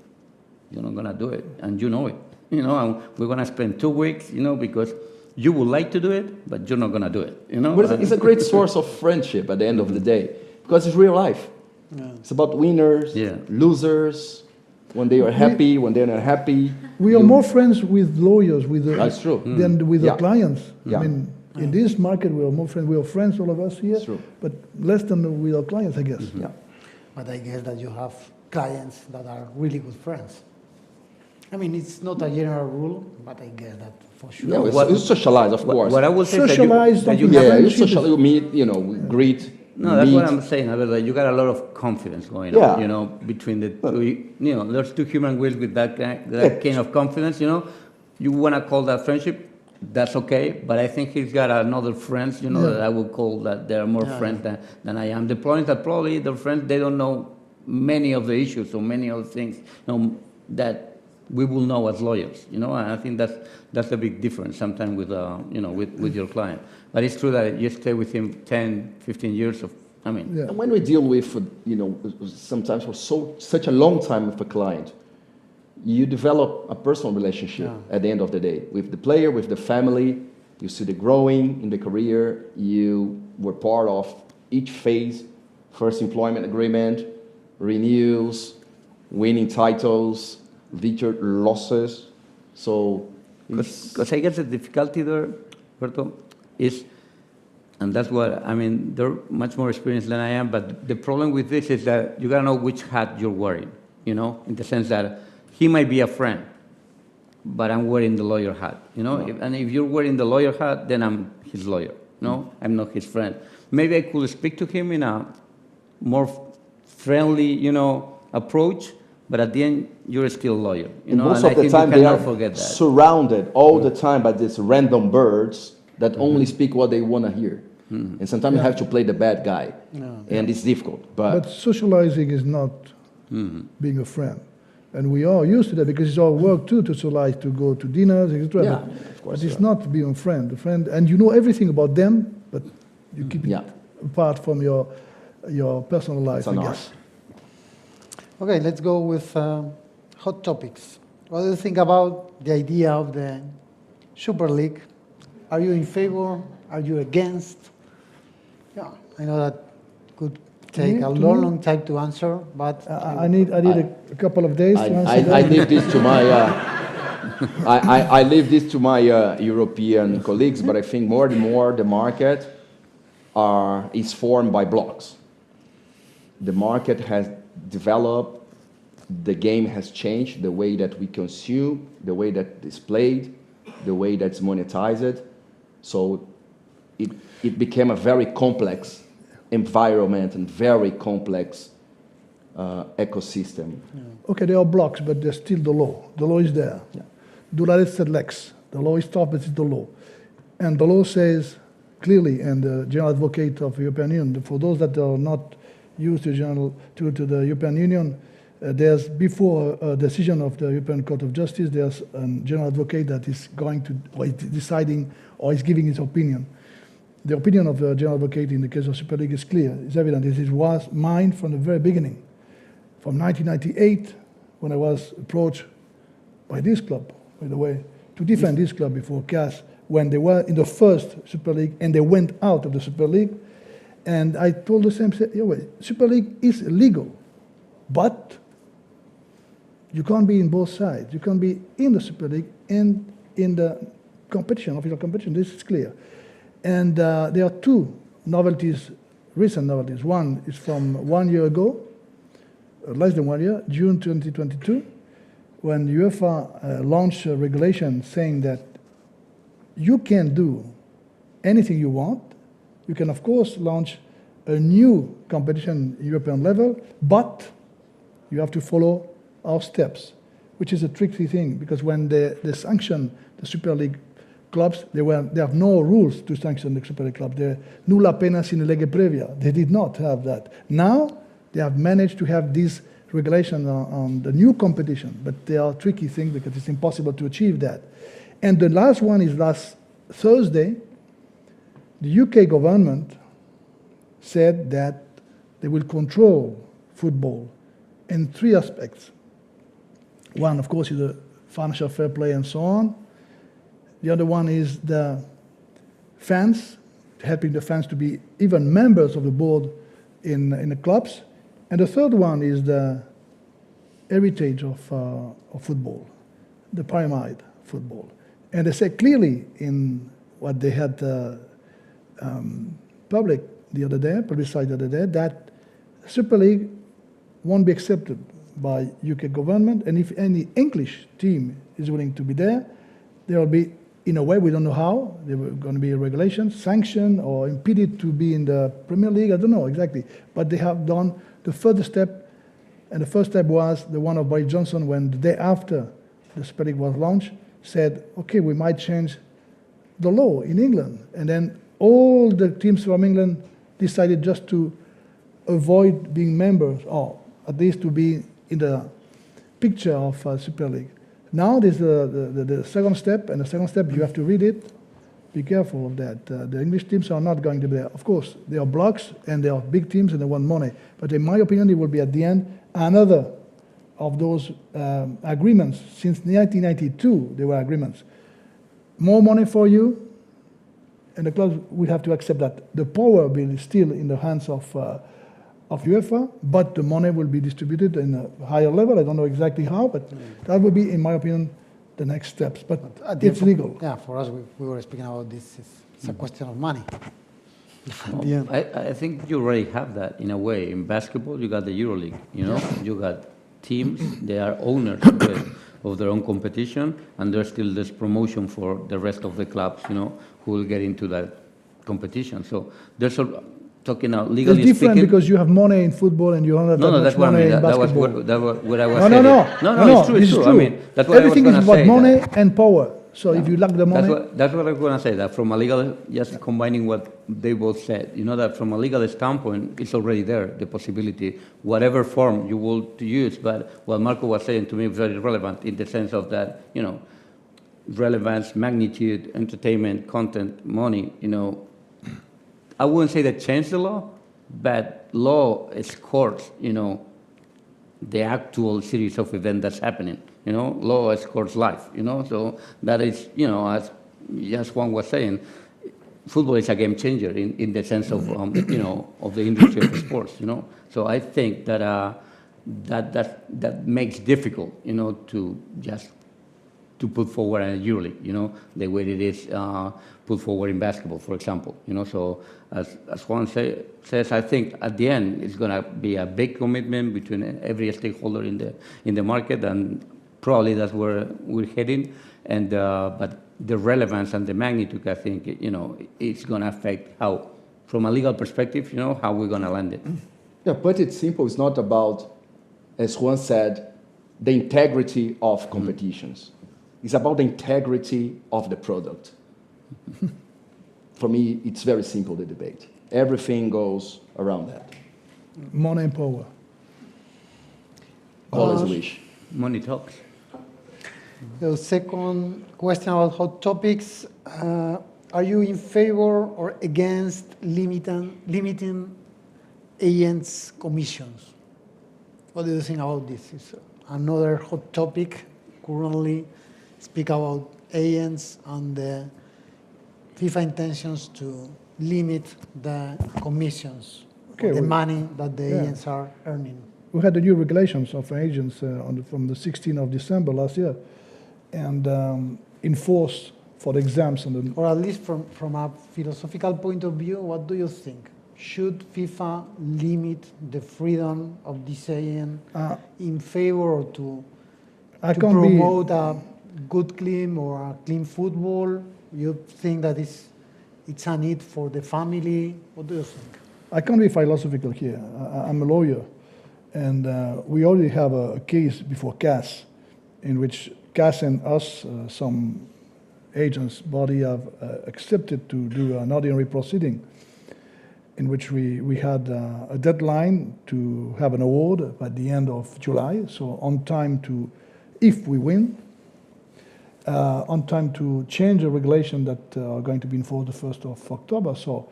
You're not going to do it, and you know it. And we're going to spend 2 weeks, because you would like to do it, but you're not going to do it, But it's a great source of friendship at the end of the day, because it's real life. Yeah. It's about winners, losers, when they are happy, when they're not happy. We are more friends with lawyers That's true. than with the clients. Yeah. I mean, in this market, we are more friends. We are friends, all of us here, but less than with our clients, I guess. Mm-hmm. Yeah. But I guess that you have clients that are really good friends. I mean, it's not a general rule, but I guess that for sure. Yeah, you socialize, of course. What I will say socialize, that you you socialize, you meet, greet. No, that's what I'm saying, Alberto. You got a lot of confidence going on, between the two. There's two human beings with that kind of confidence. You want to call that friendship, that's okay. But I think he's got another friends, that I would call that they are more friends than I am. The point that probably the friends, they don't know many of the issues or many of the things that we will know as lawyers, and I think that's a big difference sometimes with with your client. But it's true that you stay with him 10, 15 years And when we deal with, sometimes for such a long time with a client, you develop a personal relationship at the end of the day with the player, with the family. You see the growing in the career. You were part of each phase: first employment agreement, renewals, winning titles, victory, losses. So, because I guess the difficulty there, Alberto, is And that's what, I mean, they're much more experienced than I am, but the problem with this is that you gotta know which hat you're wearing, you know, in the sense that he might be a friend, but I'm wearing the lawyer hat, you know? And if you're wearing the lawyer hat, then I'm his lawyer, no? I'm not his friend. Maybe I could speak to him in a more friendly, you know, approach, but at the end, you're still a lawyer, you know? Most And of the I think time you they cannot are forget that. surrounded all the time by these random birds that only speak what they want to hear. And sometimes you have to play the bad guy, and it's difficult. But socializing is not being a friend. And we are used to that because it's our work too to socialize, to go to dinners, etc. Yeah, but, of course, but it's yeah. not being a friend. A friend, and you know everything about them, but you keep it apart from your personal life. It's an I art. guess. Okay, let's go with hot topics. What do you think about the idea of the Super League? Are you in favor? Are you against? Yeah, I know that could take a long time to answer, but I need a couple of days to answer that. I leave this to my I leave this to my European colleagues, but I think more and more the market is formed by blocks. The market has developed, the game has changed, the way that we consume, the way that it's played, the way that's monetized. So it became a very complex environment and very complex ecosystem. Okay, there are blocks, but there's still the law. The law is there. Duralis et lex. The law is tough, but it's the law. And the law says clearly, and the General Advocate of the European Union, for those that are not used to the European Union, there's, before a decision of the European Court of Justice, there's a General Advocate that is going to, or is deciding, or is giving his opinion. The opinion of the General Advocate in the case of Super League is clear. It's evident. It was mine from the very beginning. From 1998, when I was approached by this club, by the way, to defend this club before CAS, when they were in the first Super League and they went out of the Super League. And I told the same, Super League is legal, but you can't be in both sides. You can't be in the Super League and in the competition, official competition. This is clear. And there are two novelties, recent novelties. One is from 1 year ago, less than 1 year, June 2022, when UEFA launched a regulation saying that you can do anything you want. You can, of course, launch a new competition at European level, but you have to follow our steps, which is a tricky thing, because when they sanction the Super League clubs, they have no rules to sanction the Super League club. They're nulla pena sine lege previa. They did not have that. Now, they have managed to have these regulations on the new competition, but they are tricky things because it's impossible to achieve that. And the last one is last Thursday, the UK government said that they will control football in three aspects. One, of course, is the financial fair play and so on. The other one is the fans, helping the fans to be even members of the board in the clubs. And the third one is the heritage of football, the pyramid football. And they said clearly in what they had publicized the other day, that Super League won't be accepted by UK government, and if any English team is willing to be there, there will be, in a way, we don't know how, there were going to be a regulation, sanction, or impeded to be in the Premier League, I don't know exactly. But they have done the further step, and the first step was the one of Boris Johnson when the day after the Super League was launched, said, okay, we might change the law in England. And then all the teams from England decided just to avoid being members, or at least to be in the picture of Super League. Now there's the second step, and the second step, you have to read it. Be careful of that. The English teams are not going to be there. Of course, they are blocks, and they are big teams, and they want money. But in my opinion, it will be at the end another of those agreements. Since 1992, there were agreements. More money for you, and the clubs will have to accept that. The power will be still in the hands of UEFA, but the money will be distributed in a higher level. I don't know exactly how, but that would be, in my opinion, the next steps. But it's legal. Yeah, for us, we were speaking about this. It's a question of money. Yeah. I think you already have that in a way. In basketball, you got the EuroLeague, you know? You got teams, they are owners of their own competition, and there's still this promotion for the rest of the clubs, you know, who will get into that competition. So there's talking now It's legally different speaking. because you have money in football and you don't have that No, much that's what I money mean. in That was basketball. what I was No, saying. no, It's true. this It's is true. true. I mean, that's what Everything I is was about going to say. money that- and power. So if you lack the money, That's what I was going to say, that from a legal, just combining what they both said, you know, that from a legal standpoint, it's already there, the possibility, whatever form you will to use. But what Marco was saying to me is very relevant in the sense of that, you know, relevance, magnitude, entertainment, content, money, you know. I wouldn't say that changed the law, but law escorts, you know, the actual series of events that's happening. You know, law escorts life, you know, so that is, you know, as Juan was saying, football is a game changer in the sense of, you know, of the industry of sports, you know. So I think that that makes difficult, you know, to just to put forward a EuroLeague, you know, the way it is put forward in basketball, for example, you know. So as Juan says, I think at the end it's going to be a big commitment between every stakeholder in the market, and probably that's where we're heading. And but the relevance and the magnitude, I think, you know, it's going to affect how, from a legal perspective, you know, how we're going to land it. Yeah, put it simple, it's not about, as Juan said, the integrity of competitions. It's about the integrity of the product. For me, it's very simple, the debate. Everything goes around that. money and power. Always wish. Money talks. The second question about hot topics. Are you in favor or against limiting agents' commissions? What do you think about this? It's another hot topic currently. Speak about agents and the FIFA intentions to limit the commissions, Okay, the well, money that the yeah. agents are earning. We had the new regulations of agents from the 16th of December last year, and enforced for the exams and the Or at least from a philosophical point of view, what do you think? Should FIFA limit the freedom of this agent in favor or to I to can't be. promote a good clean or a clean football? You think that it's a need for the family? What do you think? I can't be philosophical here. I'm a lawyer, and we already have a case before CAS, in which CAS and us, some agents' body, have accepted to do an ordinary proceeding, in which we had a deadline to have an award by the end of July, so on time to, if we win, on time to change the regulation that are going to be enforced the 1st of October. So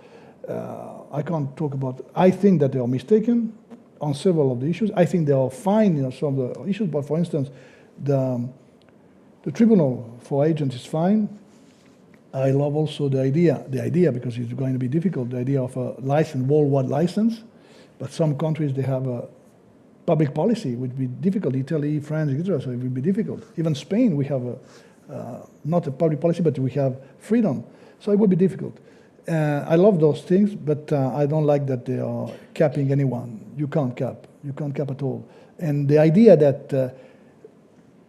I can't talk about, I think that they are mistaken on several of the issues. I think they are fine in some of the issues, but for instance, the tribunal for agents is fine. I love also the idea because it's going to be difficult, the idea of a license, worldwide license, but some countries, they have a public policy, would be difficult, Italy, France, etc., so it would be difficult. Even Spain, we have not a public policy, but we have freedom, so it would be difficult. I love those things, but I don't like that they are capping anyone. You can't cap at all. And the idea that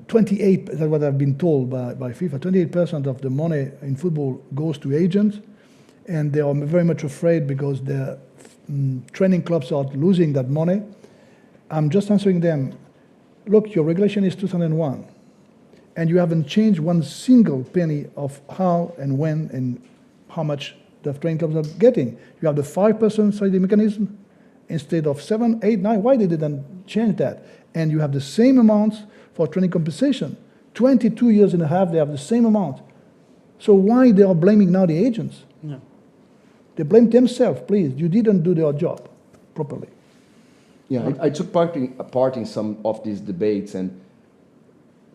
28, that's what I've been told by FIFA, 28% of the money in football goes to agents, and they are very much afraid because the training clubs are losing that money. I'm just answering them, look, your regulation is 2001, and you haven't changed one single penny of how and when and how much the training clubs are getting. You have the 5% subsidy mechanism instead of 7, 8, 9. Why did they then change that? And you have the same amounts for training compensation. 22 years and a half, they have the same amount. So why they are blaming now the agents? No. They blame themselves, please. You didn't do their job properly. Yeah, I took part in some of these debates, and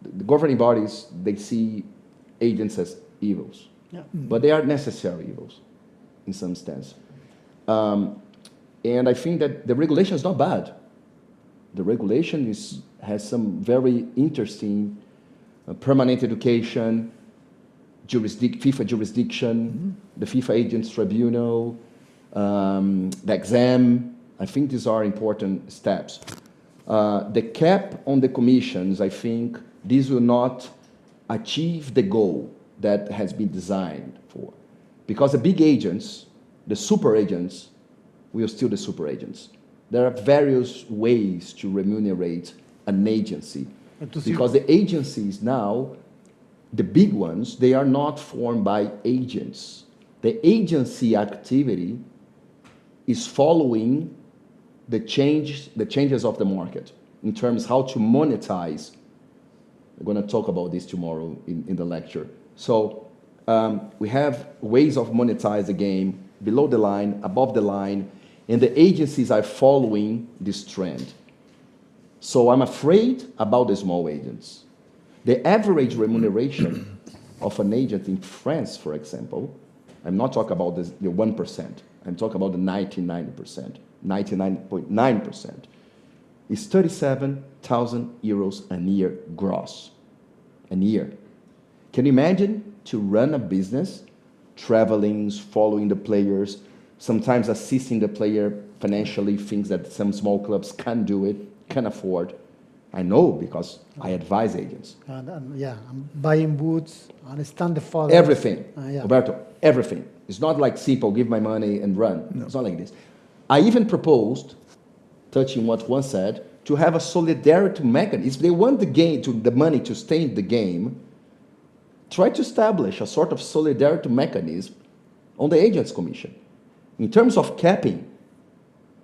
the governing bodies, they see agents as evils, Yeah. but they are necessary evils in some sense. And I think that the regulation is not bad. The regulation has some very interesting permanent education, FIFA jurisdiction, the FIFA Agents Tribunal, the exam. I think these are important steps. The cap on the commissions, I think this will not achieve the goal that has been designed for. Because the big agents, the super agents, will still the super agents. There are various ways to remunerate an agency. Because the agencies now, the big ones, they are not formed by agents. The agency activity is following the changes of the market in terms how to monetize. We're going to talk about this tomorrow in the lecture. So we have ways of monetize the game below the line, above the line, and the agencies are following this trend. So I'm afraid about the small agents. The average remuneration of an agent in France, for example, I'm not talking about the 1%, I'm talking about the 99%, 99.9%, is 37,000 euros a year gross. A year. Can you imagine to run a business, traveling, following the players, sometimes assisting the player financially, things that some small clubs can't do it, can't afford? I know because I advise agents. Yeah, I'm buying boots, understand the father. Everything, Yeah. Alberto, everything. It's not like simple, give my money and run. No. It's not like this. I even proposed, touching what Juan said, to have a solidarity mechanism. If they want the money to stay in the game, try to establish a sort of solidarity mechanism on the agents' commission. In terms of capping,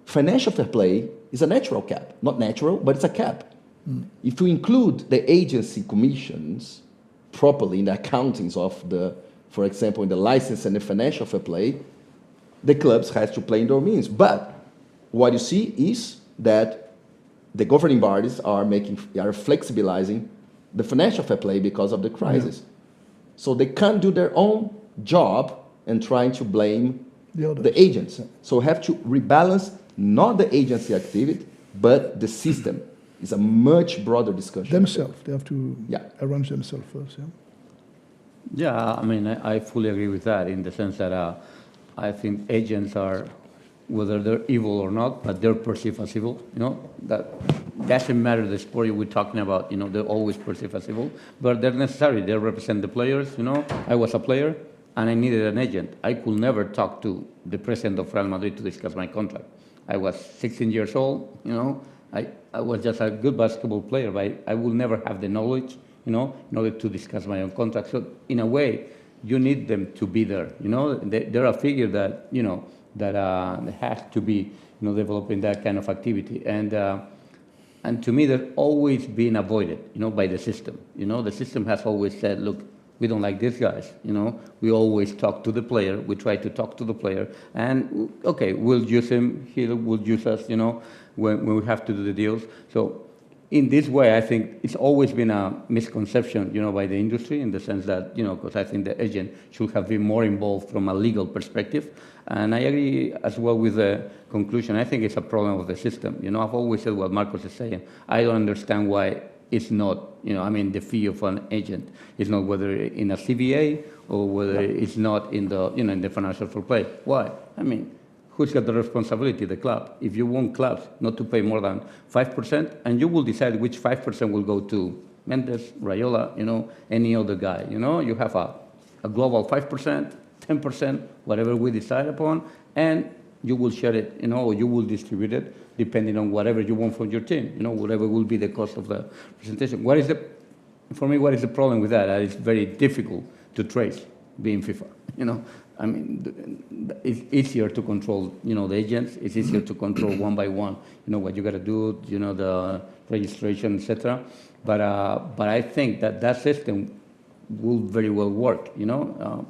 financial fair play is a natural cap. Not natural, but it's a cap. If you include the agency commissions properly in the accountings of for example, in the license and the financial fair play, the clubs have to play in their means. But what you see is that the governing bodies are flexibilizing the financial fair play because of the crisis. Yeah. So they can't do their own job and trying to blame the agents. So we have to rebalance not the agency activity, but the system. It's a much broader discussion. Themselves, they have to arrange themselves first. Yeah. Yeah, I mean, I fully agree with that in the sense that I think agents are, whether they're evil or not, but they're perceived as evil. You know, that doesn't matter the sport we're talking about. You know, they're always perceived as evil, but they're necessary. They represent the players. You know, I was a player and I needed an agent. I could never talk to the president of Real Madrid to discuss my contract. I was 16 years old. You know, I was just a good basketball player, but I will never have the knowledge, you know, in order to discuss my own contract. So in a way, you need them to be there. You know, they're a figure that, you know, that has to be, you know, developing that kind of activity. And to me, they're always being avoided, you know, by the system. You know, the system has always said, look, we don't like these guys, you know. We always talk to the player. We try to talk to the player. And, okay, we'll use him. He will use us, you know, when we have to do the deals. So in this way, I think it's always been a misconception, you know, by the industry in the sense that, you know, because I think the agent should have been more involved from a legal perspective. And I agree as well with the conclusion. I think it's a problem of the system. You know, I've always said what Marcos is saying. I don't understand why it's not, you know, I mean, the fee of an agent is not whether in a CBA or whether it's not in the, you know, in the financial fair play. Why? I mean, who's got the responsibility? The club. If you want clubs not to pay more than 5%, and you will decide which 5% will go to Mendes, Rayola, you know, any other guy. You know, you have a global 5%, 10%, whatever we decide upon, and you will share it, you know, or you will distribute it depending on whatever you want from your team, you know, whatever will be the cost of the presentation. For me, what is the problem with that? It's very difficult to trace being FIFA, you know. I mean, it's easier to control, you know, the agents. It's easier to control one by one, you know, what you got to do, you know, the registration, etc. But I think that system will very well work, you know,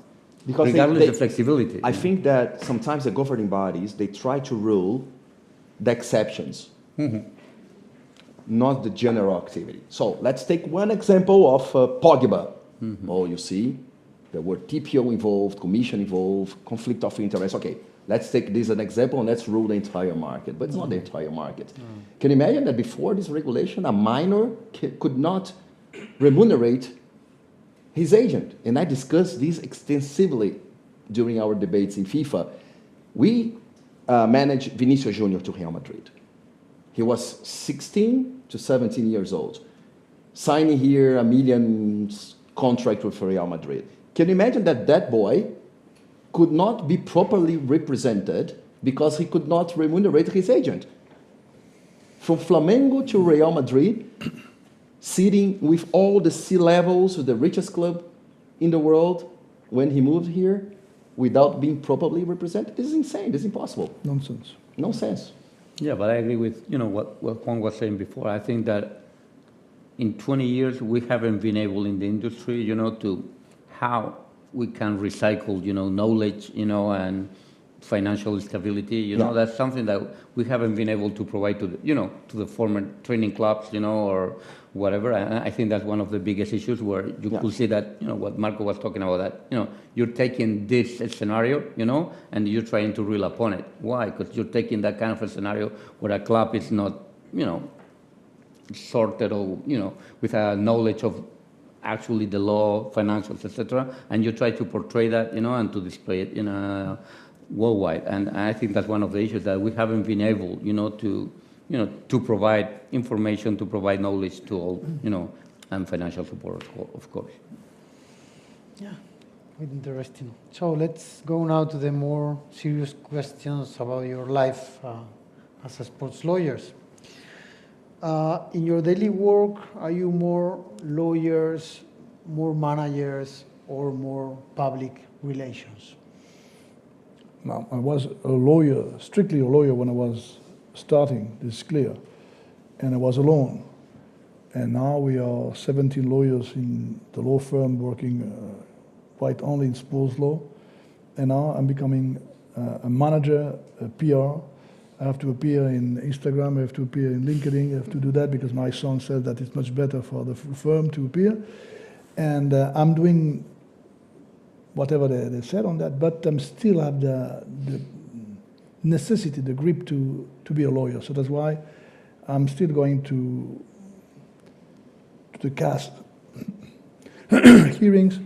because regardless of flexibility. I think that sometimes the governing bodies, they try to rule the exceptions, not the general activity. So let's take one example of Pogba. Oh, you see, there were TPO involved, commission involved, conflict of interest. Okay, let's take this as an example and let's rule the entire market. But it's not the entire market. Can you imagine that before this regulation, a minor could not remunerate his agent? And I discussed this extensively during our debates in FIFA. We managed Vinicius Junior to Real Madrid. He was 16 to 17 years old, signing here a million contract with Real Madrid. Can you imagine that that boy could not be properly represented because he could not remunerate his agent? From Flamengo to Real Madrid, sitting with all the C-levels, the richest club in the world, when he moved here, without being properly represented. This is insane. This is impossible. Nonsense. Nonsense. Yeah, but I agree with what Juan was saying before. I think that in 20 years we haven't been able in the industry, to how we can recycle, knowledge, and financial stability. That's something that we haven't been able to provide to the former training clubs, or whatever. And I think that's one of the biggest issues where you could see that, what Marco was talking about, that, you're taking this scenario, and you're trying to reel upon it. Why? Because you're taking that kind of a scenario where a club is not, sorted or, with a knowledge of actually the law, financials, etc., and you try to portray that, and to display it in a worldwide. And I think that's one of the issues that we haven't been able, to provide information, to provide knowledge to all, and financial support, of course. Yeah, quite interesting. So let's go now to the more serious questions about your life as a sports lawyers. In your daily work, are you more lawyers, more managers, or more public relations? Now, I was a lawyer, strictly a lawyer when I was starting, this is clear, and I was alone. And now we are 17 lawyers in the law firm working quite only in sports law. And now I'm becoming a manager, a PR. I have to appear in Instagram, I have to appear in LinkedIn, I have to do that because my son said that it's much better for the firm to appear. And I'm doing whatever they said on that, but I still have the necessity, the grip to be a lawyer. So that's why I'm still going to the cast hearings,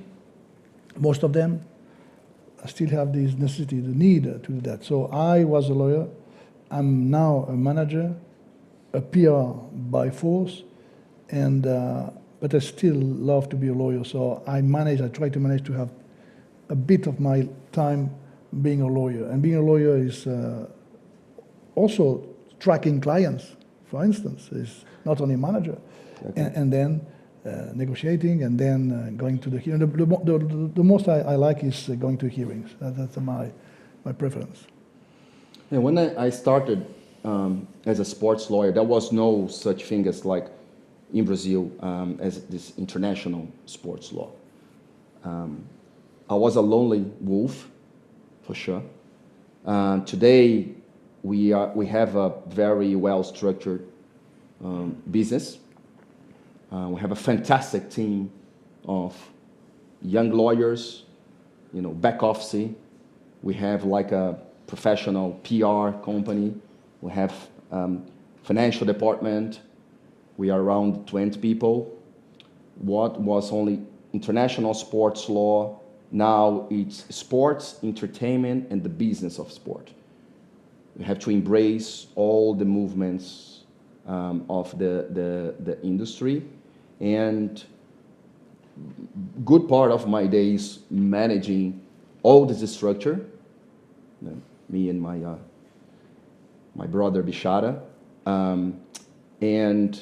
most of them. I still have this necessity, the need to do that. So I was a lawyer. I'm now a manager, a PR by force, and but I still love to be a lawyer. So I try to manage to have a bit of my time being a lawyer. And being a lawyer is also tracking clients, for instance. Is not only manager, okay. and then negotiating, and then going to the hearing. The most I like is going to hearings. That's my preference. And when I started as a sports lawyer, there was no such thing as like in Brazil as this international sports law. I was a lonely wolf, for sure. Today, we have a very well-structured business. We have a fantastic team of young lawyers, back office. We have like a professional PR company. We have financial department. We are around 20 people. What was only international sports law, now it's sports, entertainment, and the business of sport. We have to embrace all the movements of the industry. And good part of my day is managing all this structure. Me and my brother Bichara, and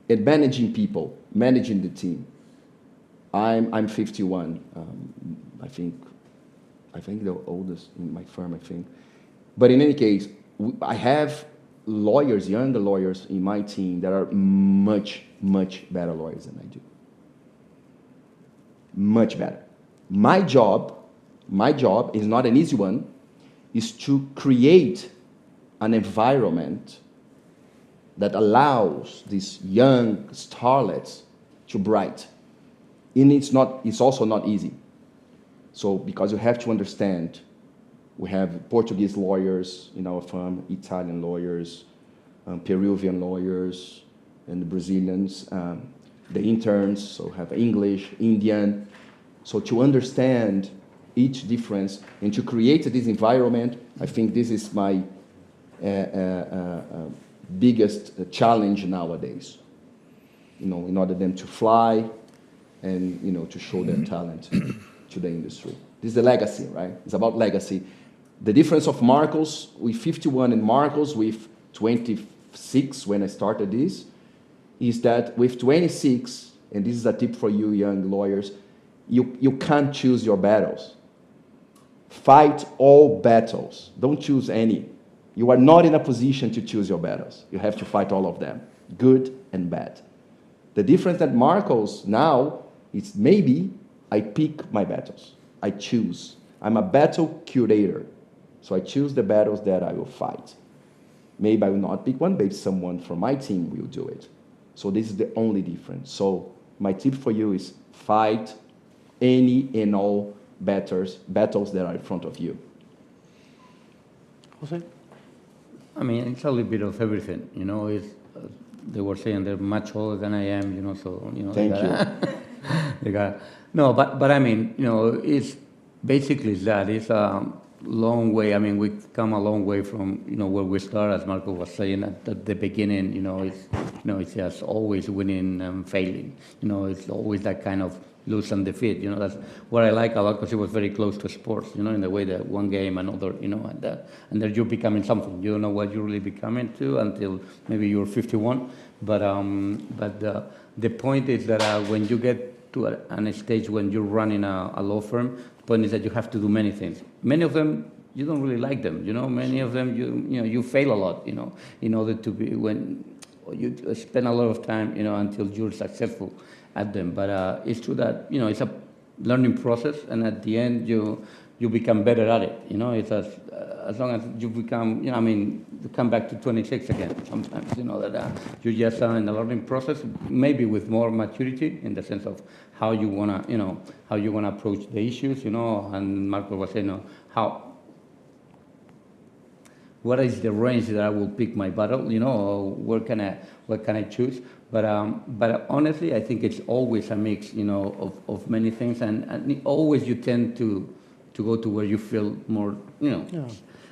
managing people, managing the team. I'm 51. I think the oldest in my firm. I think, but in any case, I have lawyers, younger lawyers in my team that are much better lawyers than I do. Much better. My job is not an easy one, is to create an environment that allows these young starlets to bright. And it's also not easy. So because you have to understand, we have Portuguese lawyers in our firm, Italian lawyers, Peruvian lawyers, and the Brazilians, the interns, so have English, Indian. So to understand each difference and to create this environment. I think this is my biggest challenge nowadays. You know, in order them to fly and, you know, to show their talent to the industry. This is the legacy, right? It's about legacy. The difference of Marcos with 51 and Marcos with 26 when I started this is that with 26, and this is a tip for you young lawyers, you can't choose your battles. Fight all battles. Don't choose any. You are not in a position to choose your battles. You have to fight all of them, good and bad. The difference that Marcos now is maybe I pick my battles. I choose. I'm a battle curator. So I choose the battles that I will fight. Maybe I will not pick one, maybe someone from my team will do it. So this is the only difference. So my tip for you is fight any and all battles that are in front of you. Jose? I mean, it's a little bit of everything, you know. It's, they were saying they're much older than I am, you know, so, you know. Thank you. No, but I mean, you know, it's basically that. It's a long way. I mean, we've come a long way from, you know, where we started, as Marco was saying at the beginning, you know, it's just always winning and failing. You know, it's always that kind of lose and defeat. You know, that's what I like about, because it was very close to sports, you know, in the way that one game, another, you know, and then you're becoming something. You don't know what you're really becoming to until maybe you're 51. But the point is that when you get to a stage when you're running a law firm, the point is that you have to do many things. Many of them, you don't really like them, you know. Many of them, you know, you fail a lot, you know, in order to be, when you spend a lot of time, you know, until you're successful at them. But it's true that, you know, it's a learning process, and at the end you become better at it. You know, it's as long as you become, you know, I mean, you come back to 26 again sometimes, you know, that you're just in the learning process, maybe with more maturity in the sense of how you wanna, you know, how you wanna approach the issues, you know. And Marco was saying, you know, what is the range that I will pick my battle, you know, or what can I choose? But honestly, I think it's always a mix, you know, of many things, and always you tend to go to where you feel more, you know,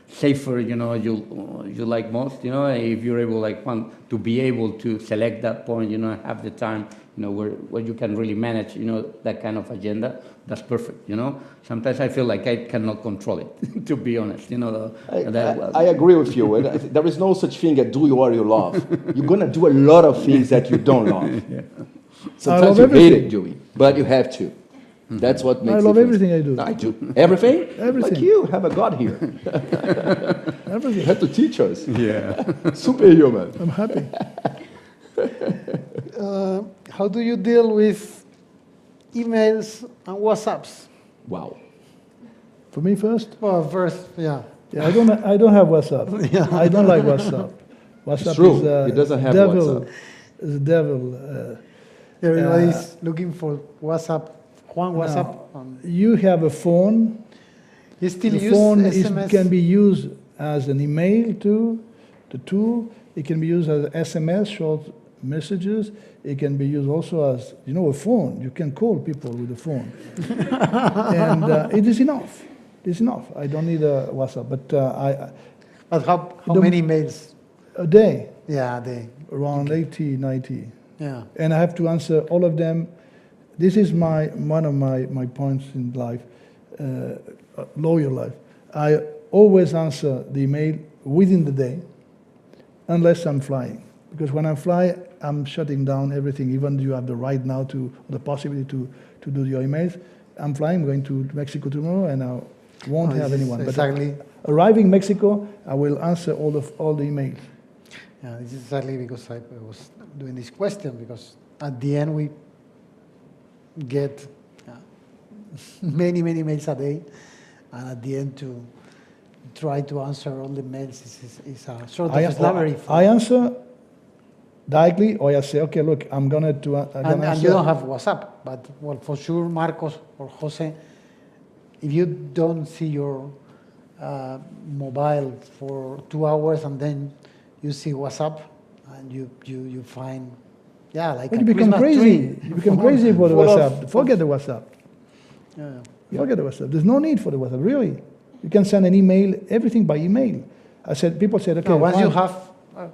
safer, you know, you like most, you know. If you're able, like Juan, to be able to select that point, you know, have the time, you know, where you can really manage, you know, that kind of agenda, that's perfect, you know. Sometimes I feel like I cannot control it, to be honest, you know. I agree with you. There is no such thing as do what you love. You're going to do a lot of things that you don't love. Yeah. Sometimes you hate it doing, but you have to. That's what makes it. I love everything I do. I do. Everything? Everything. Like you have a God here. Everything. You have to teach us. Yeah. Superhuman. I'm happy. How do you deal with emails and WhatsApps? Wow. For me first? Well, first, yeah. Yeah, I don't have WhatsApp. Yeah. I don't like WhatsApp. WhatsApp It's true. is He doesn't have devil. WhatsApp. It's a devil. Everybody's looking for WhatsApp. Juan, WhatsApp. You have a phone. You still The use phone SMS? can be used as an email too, the tool. It can be used as SMS, short messages. It can be used also as, you know, a phone. You can call people with a phone. And it is enough. It's enough. I don't need a WhatsApp. But how many mails? A day, Yeah, a day. around 80, 90. Yeah. And I have to answer all of them. This is one of my points in life, lawyer life. I always answer the email within the day, unless I'm flying. Because when I fly, I'm shutting down everything, even though you have the right now the possibility to do your emails. I'm flying, I'm going to Mexico tomorrow, and I won't have anyone. Exactly. But arriving Mexico, I will answer all the emails. Yeah, this is exactly because I was doing this question, because at the end we get many mails a day, and at the end to try to answer all the mails is a sort of slavery. I answer directly, or I say, okay, look, I'm going to and answer. you don't have WhatsApp, but well, for sure, Marcos or Jose, if you don't see your mobile for 2 hours and then you see WhatsApp and you find, like But a you become Christmas crazy. tree You become crazy for the full of- WhatsApp. Forget the WhatsApp. Yeah. Forget the WhatsApp. There's no need for the WhatsApp, really. You can send an email, everything by email. People said, okay, No, once you fine. have,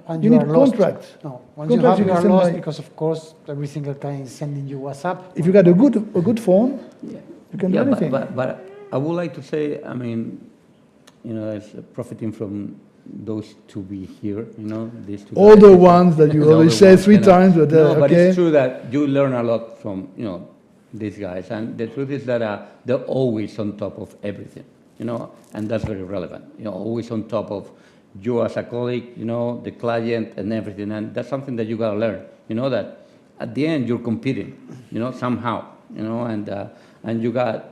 and You you need are lost. contracts. No, once you Contracts have, you you can are send lost by- because, of course, every single client is sending you WhatsApp. If you got a good phone, you can do Yeah, anything. but I would like to say, I mean, as profiting from those to be here, these two All guys, the ones that you the already other said ones, 3 times, but no, but okay. it's true that you learn a lot from, these guys. And the truth is that they're always on top of everything, and that's very relevant. Always on top of you as a colleague, the client and everything. And that's something that you got to learn, that at the end you're competing, somehow, and you got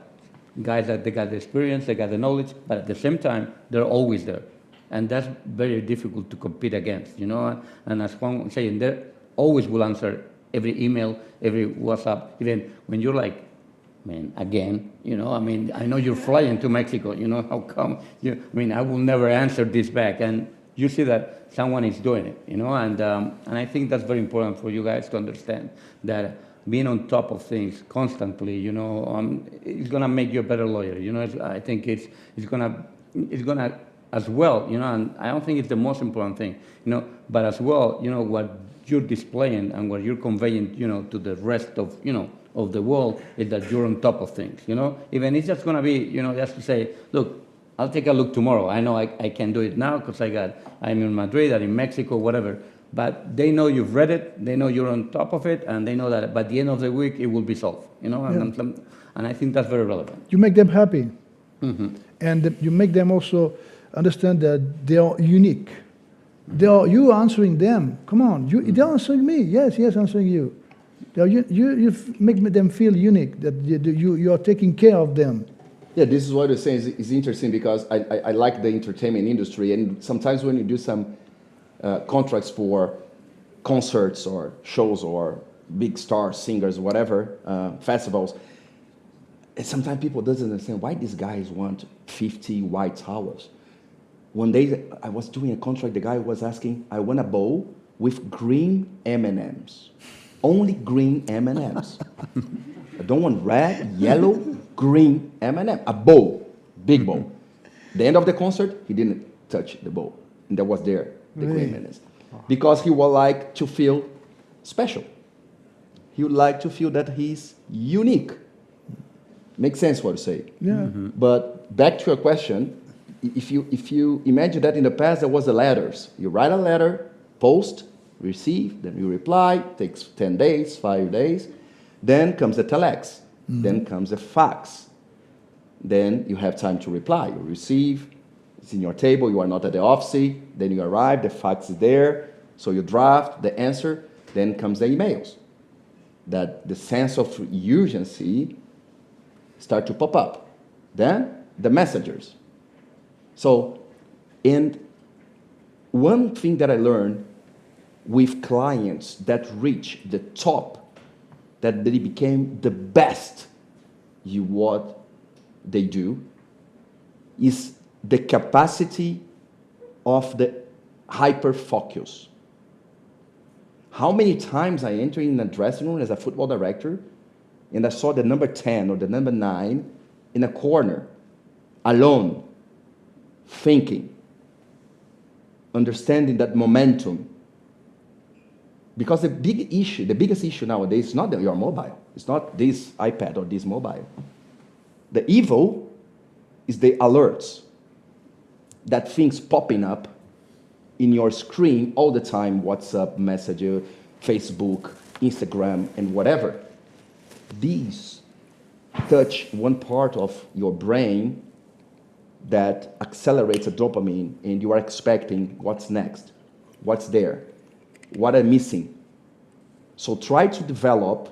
guys that they got the experience, they got the knowledge, but at the same time, they're always there. And that's very difficult to compete against, And as Juan was saying, they always will answer every email, every WhatsApp, even when you're like, man, again, I know you're flying to Mexico, how come? I will never answer this back. And you see that someone is doing it, and I think that's very important for you guys to understand that being on top of things constantly, it's gonna make you a better lawyer. I think it's gonna as well, and I don't think it's the most important thing, but as well, what you're displaying and what you're conveying, to the rest of, of the world is that you're on top of things, Even it's just gonna be, just to say, look, I'll take a look tomorrow. I know I can't do it now because I'm in Madrid, I'm in Mexico, whatever. But they know you've read it, they know you're on top of it, and they know that by the end of the week it will be solved. And I think that's very relevant. You make them happy. And you make them also understand that they are unique. You answering them. Come on, they're answering me. Yes, answering you. You make them feel unique, that you are taking care of them. Yeah, this is what you're saying is interesting because I like the entertainment industry, and sometimes when you do some contracts for concerts or shows or big stars, singers, whatever, festivals, and sometimes people doesn't understand why these guys want 50 white towels. One day I was doing a contract, the guy was asking, I want a bowl with green M&Ms. Only green M&Ms. I don't want red, yellow, green M&M. A bowl, big bowl. The end of the concert, he didn't touch the bowl. And that was there, the green M&Ms. Because he would like to feel special. He would like to feel that he's unique. Makes sense what you say. Yeah. But back to your question, if you imagine that in the past there was the letters. You write a letter, post, receive, then you reply, takes 10 days, 5 days. Then comes the telex. Then comes the fax. Then you have time to reply. You receive, it's in your table, you are not at the office. Then you arrive, the fax is there. So you draft the answer. Then comes the emails. That the sense of urgency start to pop up. Then the messengers. So, and one thing that I learned with clients that reach the top, that they became the best in what they do, is the capacity of the hyper-focus. How many times I enter in a dressing room as a football director and I saw the number 10 or the number 9 in a corner, alone, thinking, understanding that momentum. Because the biggest issue nowadays is not your mobile. It's not this iPad or this mobile. The evil is the alerts. That things popping up in your screen all the time, WhatsApp, Messenger, Facebook, Instagram, and whatever. These touch one part of your brain that accelerates a dopamine, and you are expecting what's next, what's there, what I'm missing. So try to develop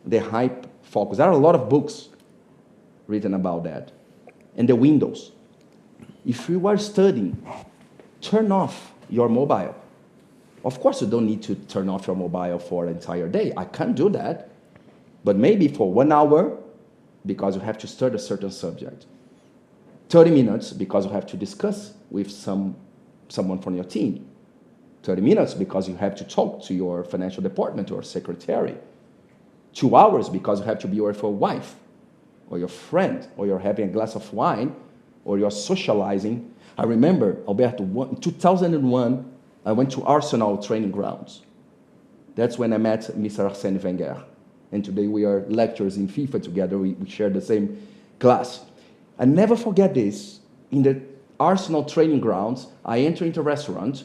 the hype focus. There are a lot of books written about that. And the windows. If you are studying, turn off your mobile. Of course, you don't need to turn off your mobile for an entire day. I can't do that. But maybe for 1 hour, because you have to study a certain subject. 30 minutes, because you have to discuss with someone from your team. 30 minutes, because you have to talk to your financial department or secretary. 2 hours, because you have to be with your wife. or your friend, or you're having a glass of wine, or you're socializing. I remember, Alberto, in 2001, I went to Arsenal training grounds. That's when I met Mr. Arsene Wenger. And today we are lecturers in FIFA together. We share the same class. I never forget this. In the Arsenal training grounds, I enter into a restaurant,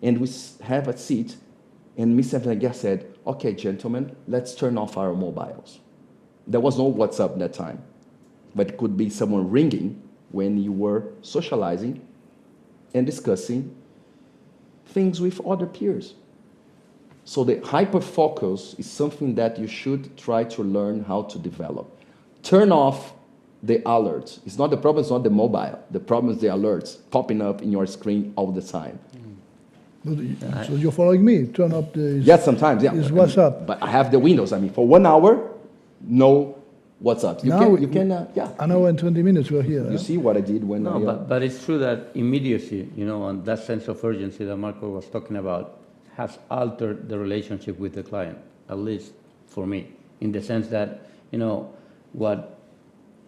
and we have a seat, and Mr. Wenger said, okay, gentlemen, let's turn off our mobiles. There was no WhatsApp at that time, but it could be someone ringing when you were socializing and discussing things with other peers. So the hyper-focus is something that you should try to learn how to develop. Turn off the alerts. It's not the problem, it's not the mobile. The problem is the alerts popping up in your screen all the time. So you're following me? Turn up the... Yes, sometimes, yeah. Is WhatsApp. But I have the windows. I mean, for 1 hour, no WhatsApp. You can, yeah. An hour and 20 minutes we're here. You see what I did when No, I... but it's true that immediacy, and that sense of urgency that Marco was talking about has altered the relationship with the client, at least for me, in the sense that, what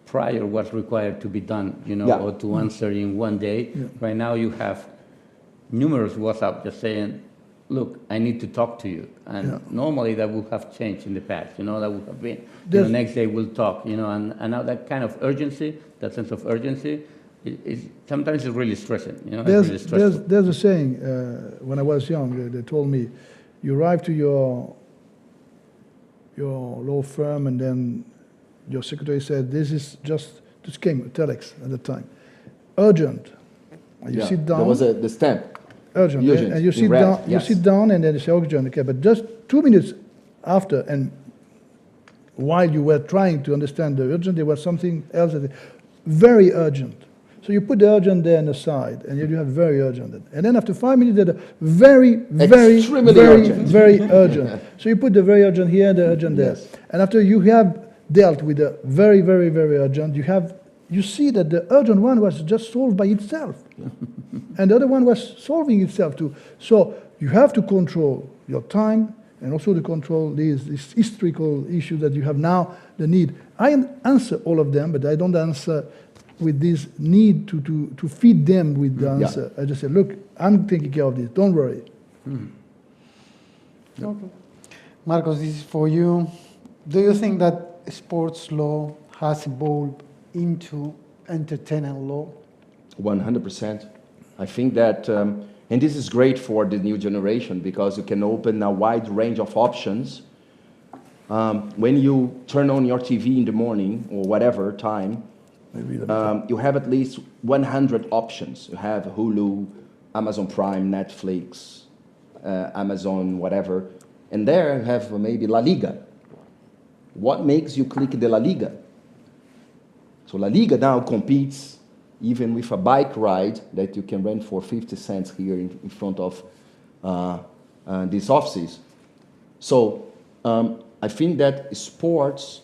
prior was required to be done, or to answer in one day. Yeah. Right now you have numerous WhatsApp just saying, look, I need to talk to you. And normally that would have changed in the past, that would have been, the next day we'll talk, and now that kind of urgency, that sense of urgency, sometimes it's really stressing, There's a saying, when I was young, they told me, you arrive to your law firm and then your secretary said, this came, telex at the time, urgent. And you sit down. There was the stamp. Urgent. And you sit down. Yes. You sit down, and then you say urgent. Okay, but just 2 minutes after, and while you were trying to understand the urgent, there was something else very urgent. So you put the urgent there on the side, and you have very urgent. And then after 5 minutes, there's very urgent. So you put the very urgent here, the urgent there. And after you have dealt with the very, very, very urgent, you see that the urgent one was just solved by itself. And the other one was solving itself too. So you have to control your time and also to control these historical issues that you have now, the need. I answer all of them, but I don't answer with this need to feed them with the answer. I just say, look, I'm taking care of this, don't worry. Okay. Marcos, this is for you. Do you think that sports law has evolved into entertainment law? 100%. I think that, and this is great for the new generation because you can open a wide range of options. When you turn on your TV in the morning or whatever time, you have at least 100 options. You have Hulu, Amazon Prime, Netflix, Amazon, whatever. And there you have maybe La Liga. What makes you click the La Liga? So La Liga now competes even with a bike ride that you can rent for 50 cents here in front of these offices. So I think that sports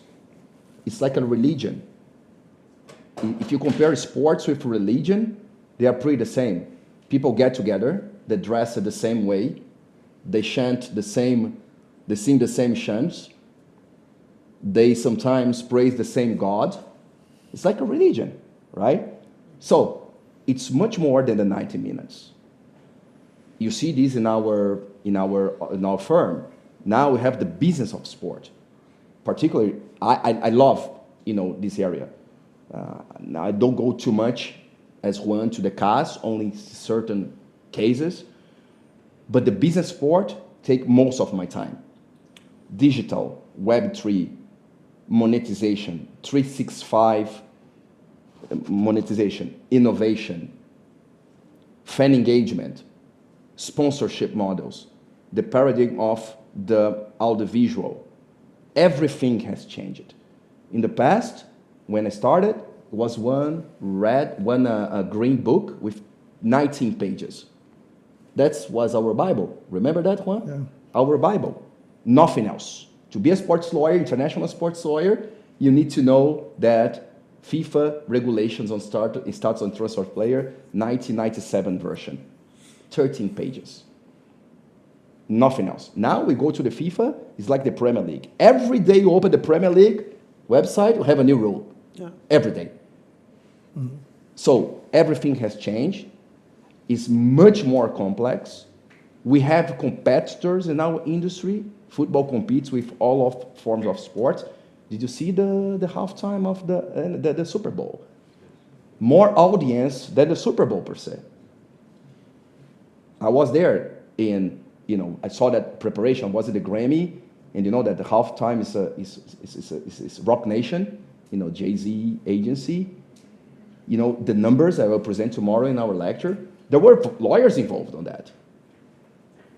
is like a religion. If you compare sports with religion, they are pretty the same. People get together, they dress the same way, they chant the same, they sing the same chants, they sometimes praise the same God. It's like a religion, right? So it's much more than the 90 minutes. You see this in our firm. Now we have the business of sport. Particularly, I love this area. Now I don't go too much as Juan to the cars, only certain cases. But the business sport take most of my time. Digital, Web3, monetization, 365 monetization, innovation, fan engagement, sponsorship models, the paradigm of the audiovisual. Everything has changed. In the past, when I started, it was one green book with 19 pages. That was our Bible. Remember that one? Yeah. Our Bible. Nothing else. To be a sports lawyer, international sports lawyer, you need to know that FIFA regulations on starts on transfer player, 1997 version. 13 pages. Nothing else. Now we go to the FIFA, it's like the Premier League. Every day you open the Premier League website, you have a new rule. every day. So everything has changed. It's much more complex. We have competitors in our industry. Football competes with all of forms of sports. Did you see the halftime of the Super Bowl? More audience than the Super Bowl per se. I was there and I saw that preparation. Was it the Grammy? And you know that the halftime is Rock Nation, Jay-Z agency. The numbers I will present tomorrow in our lecture. There were lawyers involved on that.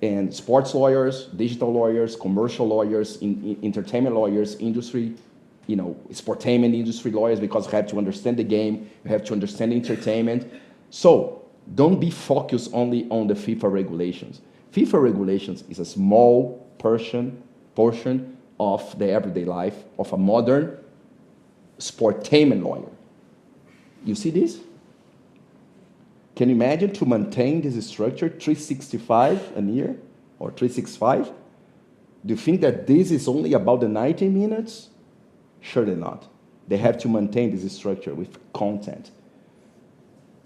And sports lawyers, digital lawyers, commercial lawyers, entertainment lawyers, industry, sportainment industry lawyers, because you have to understand the game, you have to understand entertainment. So don't be focused only on the FIFA regulations. FIFA regulations is a small portion of the everyday life of a modern sportainment lawyer. You see this? Can you imagine to maintain this structure 365 a year or 365? Do you think that this is only about the 90 minutes? Surely not. They have to maintain this structure with content.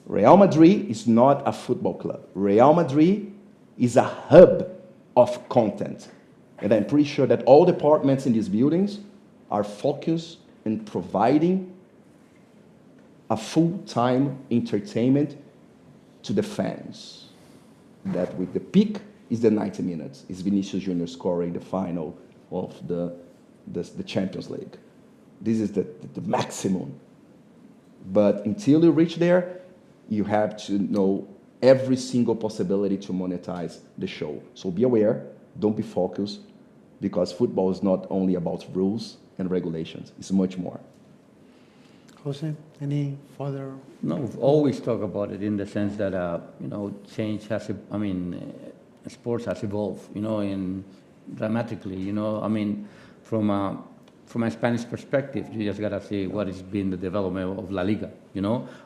Real Madrid is not a football club. Real Madrid is a hub of content. And I'm pretty sure that all departments in these buildings are focused in providing a full-time entertainment to the fans. That with the peak is the 90 minutes. Is Vinicius Junior scoring the final of the Champions League. This is the maximum. But until you reach there, you have to know every single possibility to monetize the show. So be aware, don't be focused, because football is not only about rules and regulations. It's much more. Jose, any further? No, we've always talked about it in the sense that, change has, sports has evolved, dramatically, from a Spanish perspective, you just gotta see what has been the development of La Liga,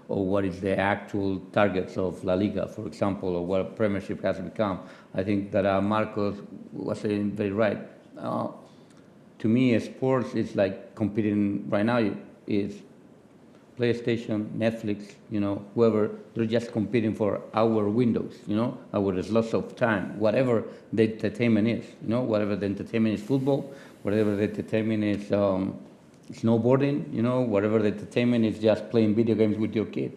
or what is the actual targets of La Liga, for example, or what Premiership has become. I think that Marcos was saying very right. To me, sports is like competing right now. Is PlayStation, Netflix, whoever, they're just competing for our windows, our slots of time, whatever the entertainment is, whatever the entertainment is football, whatever the entertainment is snowboarding, whatever the entertainment is just playing video games with your kid,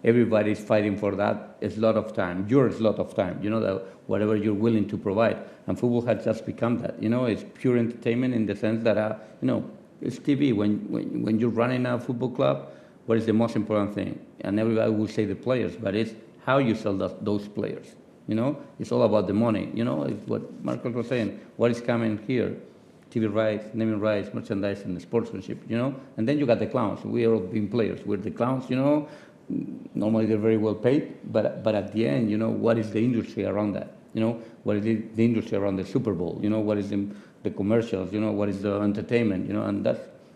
everybody's fighting for that slot of time, your slot of time, that whatever you're willing to provide. And football has just become that, it's pure entertainment in the sense that, it's TV. When you're running a football club, what is the most important thing? And everybody will say the players, but it's how you sell those players. It's all about the money. It's what Marcos was saying. What is coming here? TV rights, naming rights, merchandise, and sportsmanship. And then you got the clowns. We are all being players. We're the clowns. Normally they're very well paid, but at the end, what is the industry around that? What is the industry around the Super Bowl? What is the commercials, what is the entertainment, and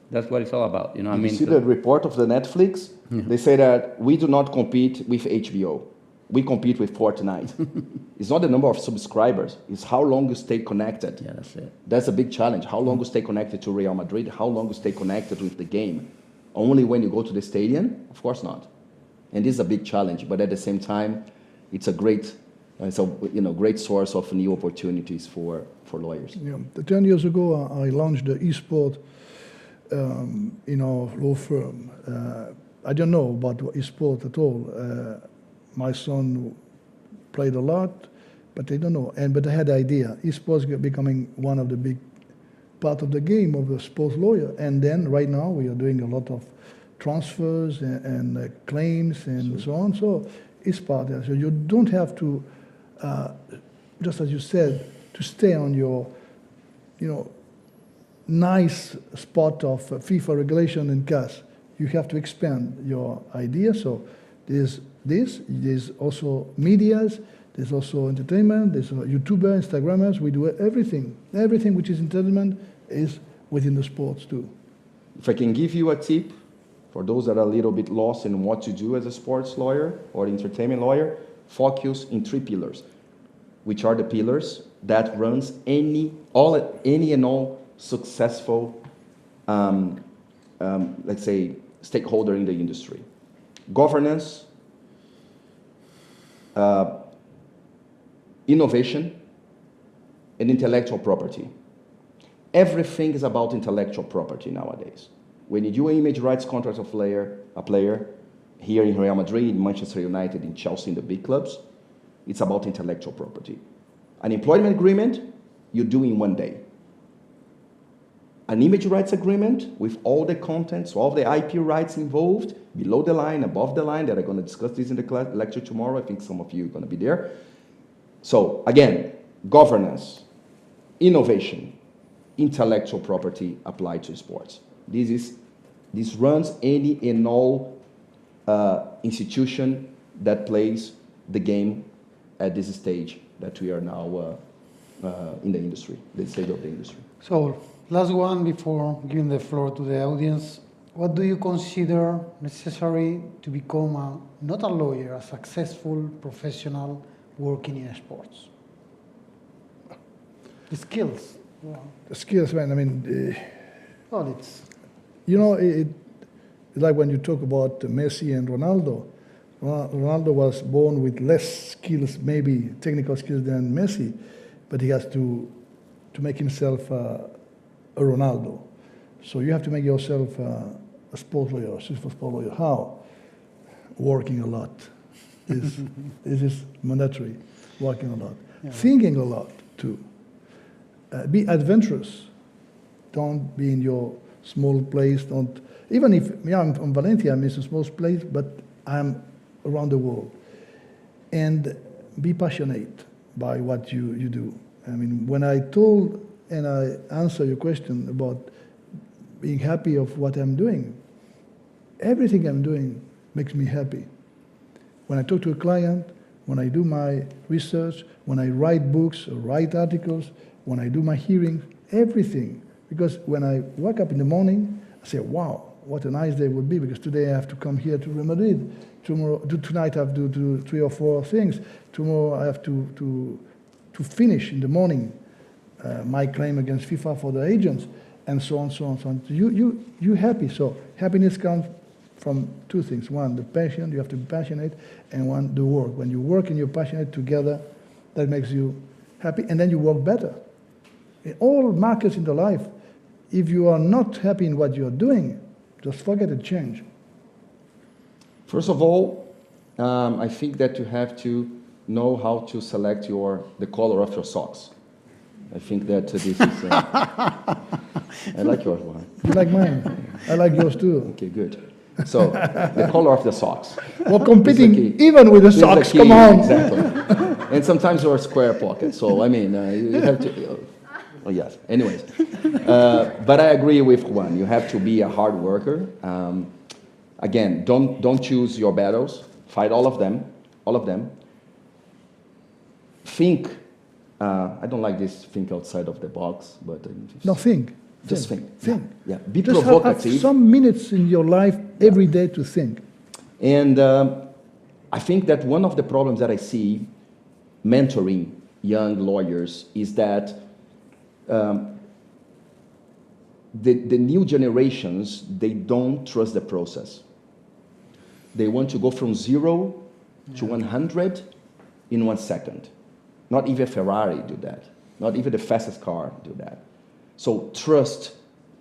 that's what it's all about, You see the report of the Netflix? Yeah. They say that we do not compete with HBO. We compete with Fortnite. It's not the number of subscribers. It's how long you stay connected. Yeah, that's it. That's a big challenge. How long you stay connected to Real Madrid? How long you stay connected with the game? Only when you go to the stadium? Of course not. And this is a big challenge. But at the same time, it's a great great source of new opportunities for lawyers. Yeah. 10 years ago, I launched the e-sport in our law firm. I don't know about e-sport at all. My son played a lot, but I don't know. But I had the idea. E-sports becoming one of the big part of the game of a sports lawyer. And then right now we are doing a lot of transfers and claims and so on. So it's part of it. So you don't have to, just as you said, to stay on your, nice spot of FIFA regulation and CAS. You have to expand your idea. So there's also medias, there's also entertainment, there's YouTubers, Instagrammers. We do everything. Everything which is entertainment is within the sports too. If I can give you a tip for those that are a little bit lost in what to do as a sports lawyer or entertainment lawyer, focus in 3 pillars, which are the pillars that runs any and all successful, let's say, stakeholder in the industry. Governance, innovation, and intellectual property. Everything is about intellectual property nowadays. When you do an image rights contract of a player here in Real Madrid, in Manchester United, in Chelsea, in the big clubs, it's about intellectual property. An employment agreement, you do in 1 day. An image rights agreement with all the contents, all the IP rights involved, below the line, above the line, that I'm going to discuss this in the lecture tomorrow. I think some of you are going to be there. So again, governance, innovation, intellectual property applied to sports. This runs any and all institution that plays the game at this stage that we are now in the industry, the state of the industry. So, last one before giving the floor to the audience. What do you consider necessary to become not a lawyer, a successful professional working in sports? The skills. Yeah. The skills, man, I mean, Well, it's you know, it's like when you talk about Messi and Ronaldo. Ronaldo was born with less skills, maybe technical skills than Messi, but he has to make himself a Ronaldo. So you have to make yourself a sports lawyer, a successful sports lawyer. How? Working a lot. This is mandatory, working a lot. Yeah. Thinking a lot, too. Be adventurous. Don't be in your small place. Don't, even if, yeah, I'm from Valencia, I'm in a small place, but I'm around the world. And be passionate by what you do. I mean, when I told and I answer your question about being happy of what I'm doing, everything I'm doing makes me happy. When I talk to a client, when I do my research, when I write books or write articles, when I do my hearings, everything. Because when I wake up in the morning, I say, wow, what a nice day it would be, because today I have to come here to Real Madrid. Tonight I have to do 3 or 4 things. Tomorrow I have to finish in the morning my claim against FIFA for the agents, and so on, so on, so on. You're happy. So happiness comes from 2 things. One, the passion, you have to be passionate, and one, the work. When you work and you're passionate together, that makes you happy, and then you work better. In all markets in the life, if you are not happy in what you're doing, just forget it, change. First of all, I think that you have to know how to select the color of your socks. I think that this is... I like yours, Juan. You like mine? I like yours too. Okay, good. So, the color of the socks. We're competing even with the socks, come on. Exactly. And sometimes you're square pockets, so I mean, you have to... Oh, yes. Anyways. But I agree with Juan. You have to be a hard worker. Again, don't choose your battles. Fight all of them. All of them. Think. I don't like this think outside of the box, but... No, think. Just think. Think. Yeah. Be just provocative. have some minutes in your life every day to think. And I think that one of the problems that I see mentoring young lawyers is that the new generations, they don't trust the process. They want to go from 0 to 100 in 1 second. Not even Ferrari do that. Not even the fastest car do that. So trust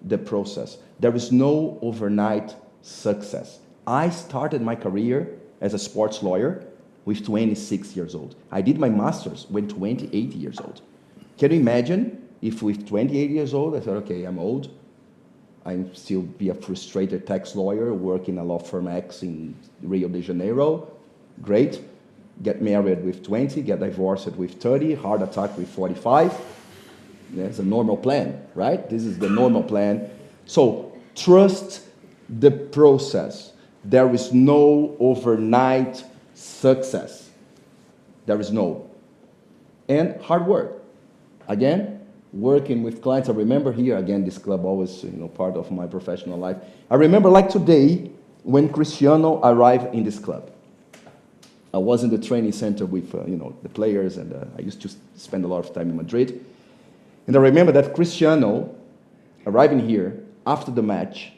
the process. There is no overnight success. I started my career as a sports lawyer with 26 years old. I did my master's when 28 years old. Can you imagine if with 28 years old, I thought, okay, I'm old. I'm still be a frustrated tax lawyer, work in a law firm X in Rio de Janeiro. Great. Get married with 20, get divorced with 30, heart attack with 45. That's a normal plan, right? This is the normal plan. So trust the process. There is no overnight success. There is no. And hard work. Again, working with clients. I remember here, again, this club always, part of my professional life. I remember like today when Cristiano arrived in this club. I was in the training center with, the players, and I used to spend a lot of time in Madrid. And I remember that Cristiano arriving here after the match,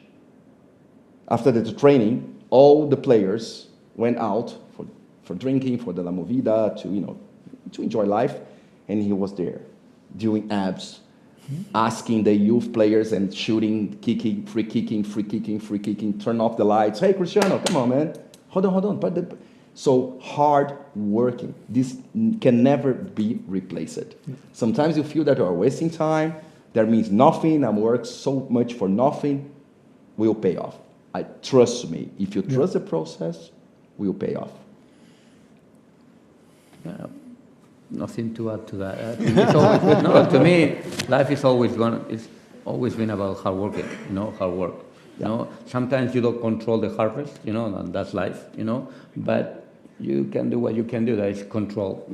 After the training, all the players went out for drinking, for the La Movida, to enjoy life, and he was there doing abs, asking the youth players and shooting, kicking, free kicking, turn off the lights. Hey, Cristiano, come on, man. Hold on. So hard working. This can never be replaced. Sometimes you feel that you are wasting time. That means nothing. I'm working so much for nothing. Will pay off. Trust me. If you trust the process, will pay off. Nothing to add to that. I think it's always, no, to me, life is always been about hard working. Hard work. Sometimes you don't control the harvest. And that's life. But you can do what you can do. That is control.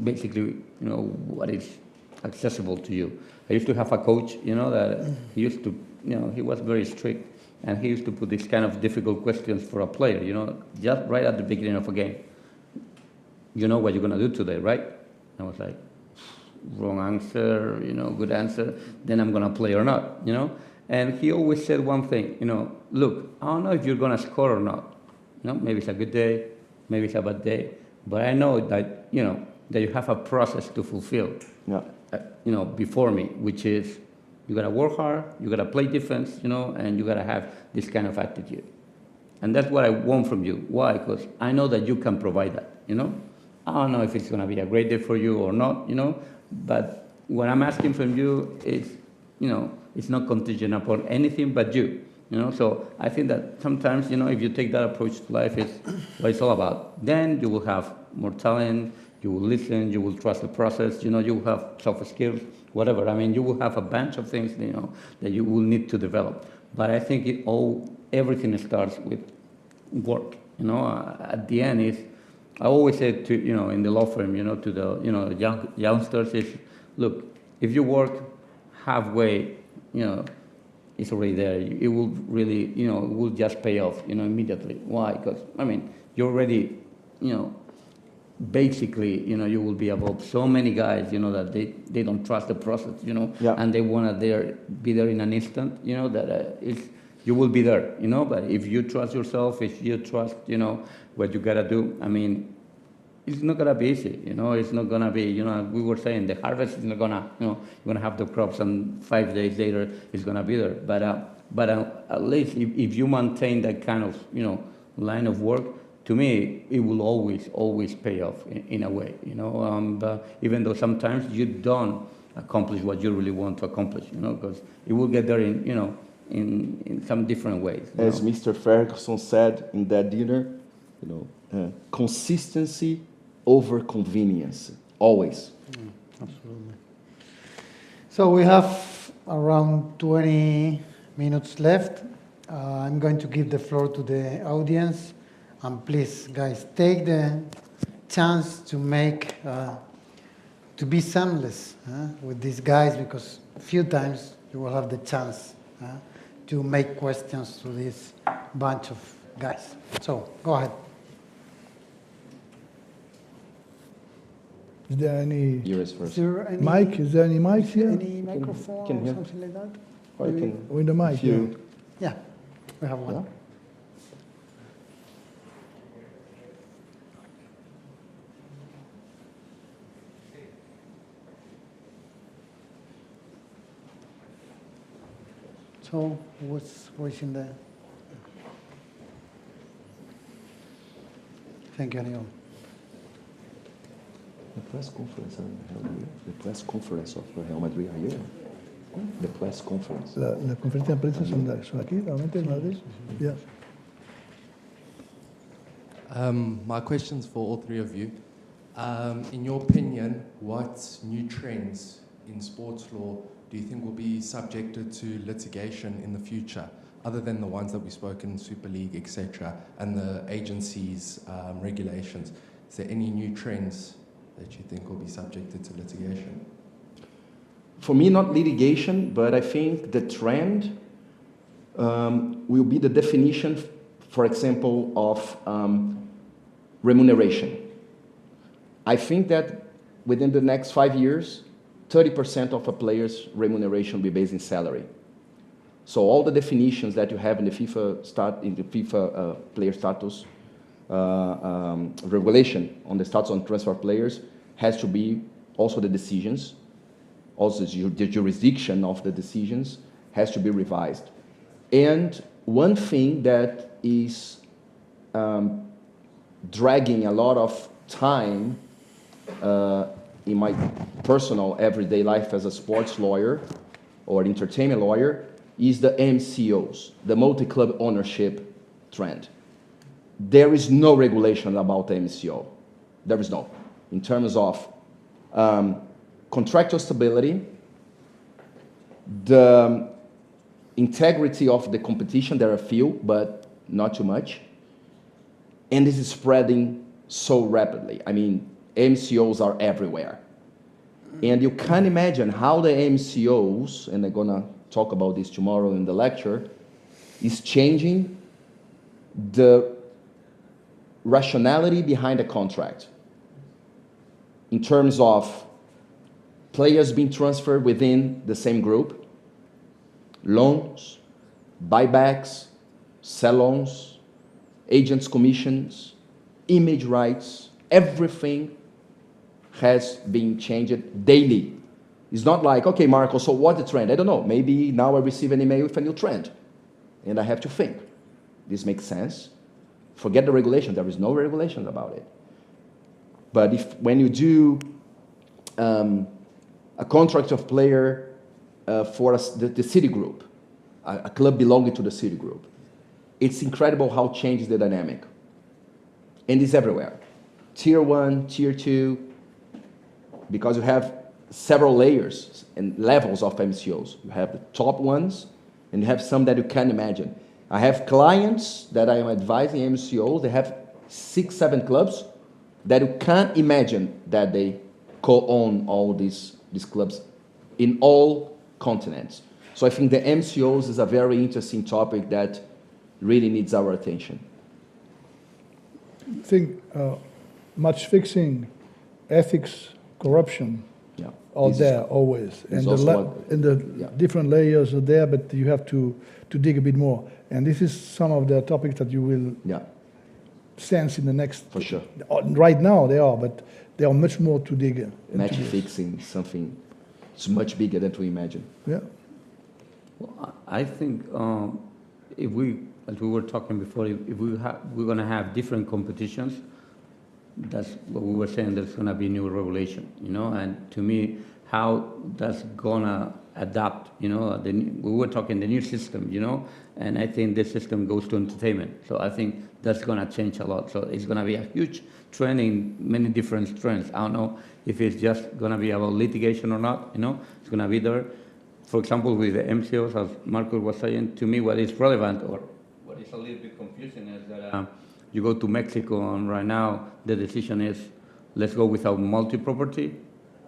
Basically, what is accessible to you. I used to have a coach. That he used to. He was very strict, and he used to put these kind of difficult questions for a player. Just right at the beginning of a game. You know what you're going to do today, right? I was like, wrong answer, good answer. Then I'm going to play or not, And he always said one thing, look, I don't know if you're going to score or not. Maybe it's a good day, maybe it's a bad day. But I know that, that you have a process to fulfill, before me, which is you got to work hard, you got to play defense, and you got to have this kind of attitude. And that's what I want from you. Why? Because I know that you can provide that, I don't know if it's going to be a great day for you or not, but what I'm asking from you is, it's not contingent upon anything but you, So I think that sometimes, if you take that approach to life, it's what it's all about. Then you will have more talent, you will listen, you will trust the process, you will have soft skills, whatever. I mean, you will have a bunch of things, that you will need to develop. But I think everything starts with work, At the end I always say to, in the law firm, to the, youngsters is, look, if you work halfway, it's already there. It will really, it will just pay off, immediately. Why? Because, you're already, basically, you will be above so many guys, that they don't trust the process, and they want to be there in an instant, that you will be there, but if you trust yourself, if you trust, what you got to do, it's not going to be easy, it's not going to be, we were saying the harvest is not going to, you're going to have the crops and 5 days later it's going to be there. But at least if you maintain that kind of, line of work, to me, it will always pay off in a way, but even though sometimes you don't accomplish what you really want to accomplish, because it will get there in some different ways. As Mr. Ferguson said in that dinner, consistency over convenience, always. Absolutely. So we have around 20 minutes left. I'm going to give the floor to the audience. And please, guys, take the chance to be shameless with these guys, because a few times you will have the chance to make questions to this bunch of guys. So, go ahead. Is there any Yours first. Is there any mic? Is there any mic here? Any microphone can or hear. something like that? Or you can, With the mic, if you, Yeah, we have one. Yeah. So, what's in there? Thank you, Aniol. The press conference of Real Madrid are here. The press conference. La conferencia de prensa son aquí, realmente, en Madrid. Yeah. My question's for all three of you. In your opinion, what new trends in sports law do you think will be subjected to litigation in the future, other than the ones that we've spoken, Super League, etc., and the agency's regulations? Is there any new trends that you think will be subjected to litigation? For me, not litigation, but I think the trend will be the definition, for example, of remuneration. I think that within the next 5 years, 30% of a player's remuneration will be based in salary. So all the definitions that you have in the FIFA player status regulation on the status on transfer players has to be also the decisions, also the jurisdiction of the decisions has to be revised. And one thing that is dragging a lot of time in my personal everyday life as a sports lawyer or entertainment lawyer is the MCOs, the multi-club ownership trend. There is no regulation about the MCO. There is no. In terms of contractual stability, the integrity of the competition, there are a few, but not too much. And this is spreading so rapidly. I mean, MCOs are everywhere. And you can imagine how the MCOs, and I'm gonna talk about this tomorrow in the lecture, is changing the rationality behind the contract in terms of players being transferred within the same group, loans, buybacks, sell-ons, agents' commissions, image rights, everything has been changed daily. It's not like, okay, Marco, so what's the trend? I don't know. Maybe now I receive an email with a new trend, and I have to think. This makes sense. Forget the regulation. There is no regulation about it. But when you do a contract of player for the city group, a club belonging to the city group, it's incredible how it changes the dynamic. And it's everywhere. Tier 1, Tier 2, because you have several layers and levels of MCOs. You have the top ones, and you have some that you can't imagine. I have clients that I am advising MCOs, they have 6, 7 clubs that you can't imagine that they co-own all these clubs in all continents. So I think the MCOs is a very interesting topic that really needs our attention. I think match fixing, ethics, corruption are there always. And the different layers are there, but you have to dig a bit more. And this is some of the topics that you will sense in the next... For sure. Right now they are, but there are much more to dig into. Match fixing something it's much bigger than we imagine. Yeah. Well, I think if we, as we were talking before, if we're going to have different competitions, that's what we were saying, there's going to be new regulation, you know, and to me, how that's going to adapt, you know, we were talking the new system, you know, and I think the system goes to entertainment. So I think that's going to change a lot. So it's going to be a huge trend in many different trends. I don't know if it's just going to be about litigation or not, you know, it's going to be there. For example, with the MCOs, as Marco was saying, to me, what is relevant or what is a little bit confusing is that you go to Mexico, and right now the decision is, let's go without multi-property.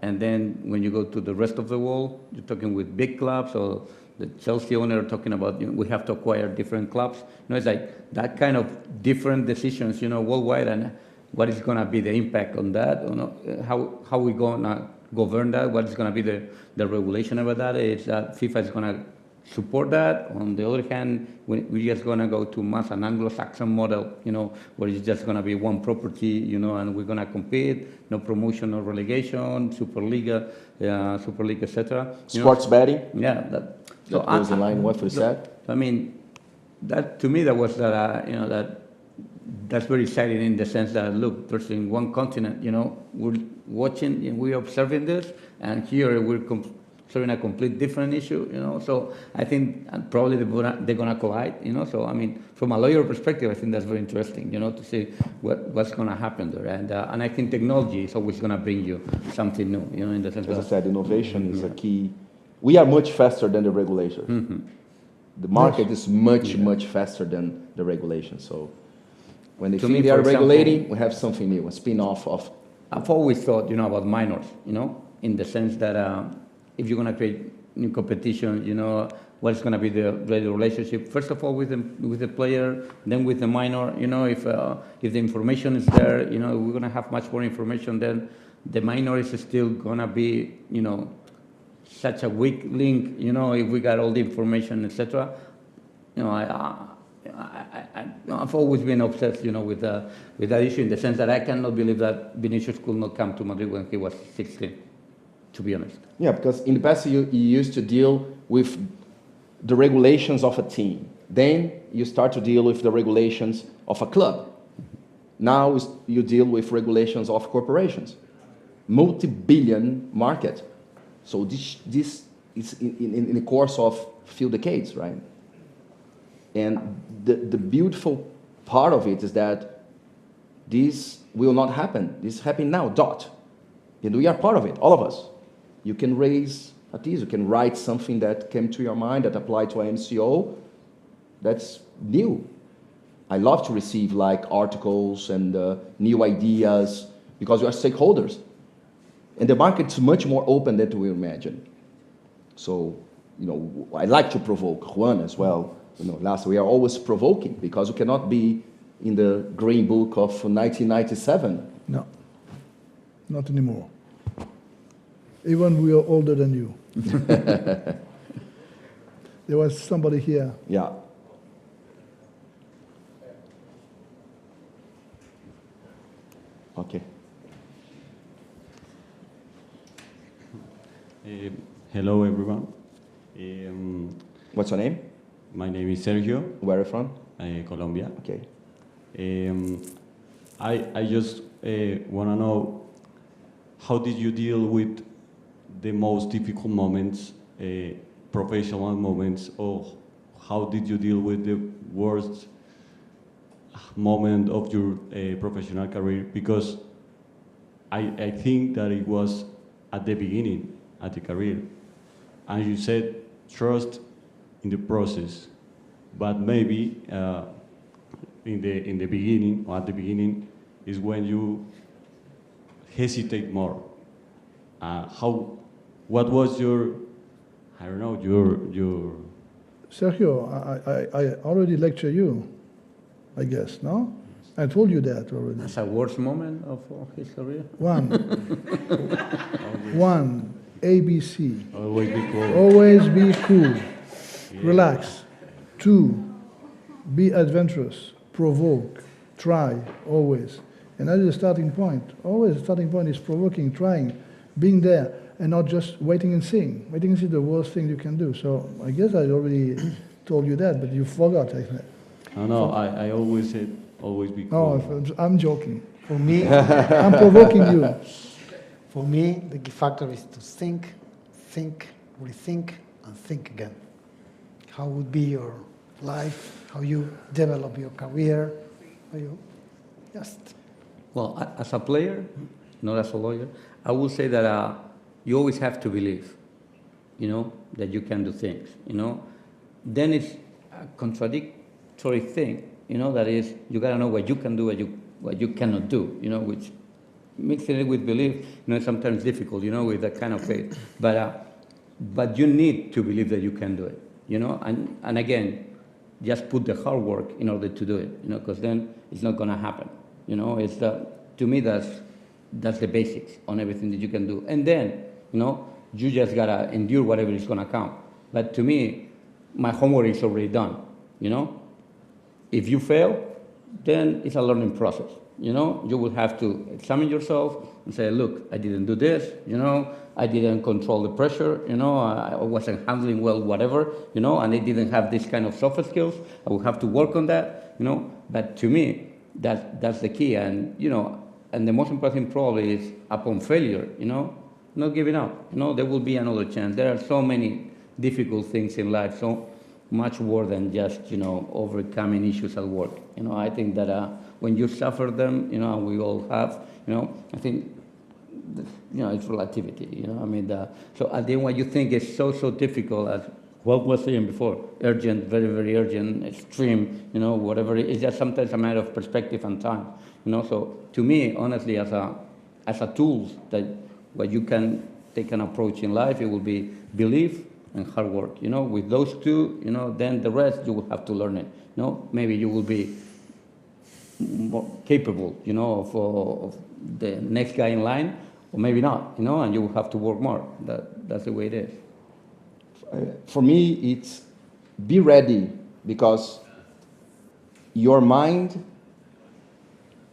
And then when you go to the rest of the world, you're talking with big clubs, or the Chelsea owner talking about, you know, we have to acquire different clubs. You know, it's like that kind of different decisions, you know, worldwide, and what is going to be the impact on that? You know, how we going to govern that? What is going to be the regulation about that? Is that FIFA is going to support that? On the other hand, we're just going to go to an Anglo-Saxon model, you know, where it's just going to be one property, you know, and we're going to compete, no promotion or relegation, Superliga, etc. Sports betting. Yeah, that goes in line with what we said. I mean, that to me that was that you know that's very exciting in the sense that look, there's in one continent, you know, we're watching and we're observing this, and here we're serving a complete different issue, you know. So I think probably they're gonna collide, you know. So I mean, from a lawyer perspective, I think that's very interesting, you know, to see what's gonna happen there. And I think technology is always gonna bring you something new, you know, in the sense. As I said, innovation is a key. We are much faster than the regulators. Mm-hmm. The market is much faster than the regulation. So when they To think me, they are for example, regulating, we have something new, a spin-off of. I've always thought, you know, about minors, you know, in the sense that if you're going to create new competition, you know, what's going to be the relationship, first of all, with the player, then with the minor, you know, if the information is there, you know, we're going to have much more information, then the minor is still going to be, you know, such a weak link, you know, if we got all the information, etc. You know, I've always been obsessed, you know, with that issue in the sense that I cannot believe that Vinicius could not come to Madrid when he was 16, to be honest. Yeah, because in the past you used to deal with the regulations of a team. Then you start to deal with the regulations of a club. Now you deal with regulations of corporations. Multi-billion market. So this is in the course of few decades, right? And the beautiful part of it is that this will not happen. This is happening now, And we are part of it, all of us. You can raise at least, you can write something that came to your mind that applied to an MCO. That's new. I love to receive like articles and new ideas because we are stakeholders. And the market's much more open than we imagine. So, you know, I like to provoke Juan as well. You know, Lasa, we are always provoking because we cannot be in the Green Book of 1997. No, not anymore. Even we are older than you. There was somebody here. Yeah. Okay. Hello, everyone. What's your name? My name is Sergio, Where are you from? Colombia. Okay. I just want to know, how did you deal with the most difficult moments, professional moments, or how did you deal with the worst moment of your professional career? Because I think that it was at the beginning, at the career. And you said trust in the process, but maybe in the beginning, or at the beginning, is when you hesitate more. What was your, I don't know, your Sergio, I already lectured you, I guess, no? I told you that already. That's a worst moment of his career? One, ABC. always be cool? Always be cool. Relax. 2, be adventurous. Provoke. Try, always. And that is the starting point. Always the starting point is provoking, trying, being there, and not just waiting and seeing. Waiting and see is the worst thing you can do. So I guess I already told you that, but you forgot, I think. No, I always said, always be cool. No, I'm joking. For me, I'm provoking you. for me, the key factor is to think, rethink, and think again. How would be your life? How you develop your career? How you just. Well, as a player, not as a lawyer, I would say that you always have to believe, you know, that you can do things, you know. Then it's a contradictory thing, you know, that is, you got to know what you can do and what you cannot do, you know, which mixing it with belief, you know, is sometimes difficult, you know, with that kind of faith. But you need to believe that you can do it, you know, and again, just put the hard work in order to do it, you know, because then it's not going to happen, you know. It's to me, that's the basics on everything that you can do. And then, you know, you just got to endure whatever is going to come. But to me, my homework is already done, you know. If you fail, then it's a learning process, you know. You will have to examine yourself and say, look, I didn't do this, you know. I didn't control the pressure, you know. I wasn't handling well whatever, you know, and I didn't have this kind of soft skills. I will have to work on that, you know. But to me, that's the key. And, you know, and the most important thing probably is upon failure, you know, not giving up. You know, there will be another chance. There are so many difficult things in life, so much more than just, you know, overcoming issues at work. You know, I think that when you suffer them, you know, and we all have, you know, I think, you know, it's relativity, you know. I mean, so at the end, what you think is so difficult, as what was saying before, urgent, very, very urgent, extreme, you know, whatever, it's just sometimes a matter of perspective and time, you know. So to me, honestly, as a tool that what you can take an approach in life, it will be belief and hard work, you know. With those two, you know, then the rest you will have to learn it, you know. Maybe you will be more capable, you know, of the next guy in line, or maybe not, you know, and you will have to work more. That's the way it is. For me, it's be ready, because your mind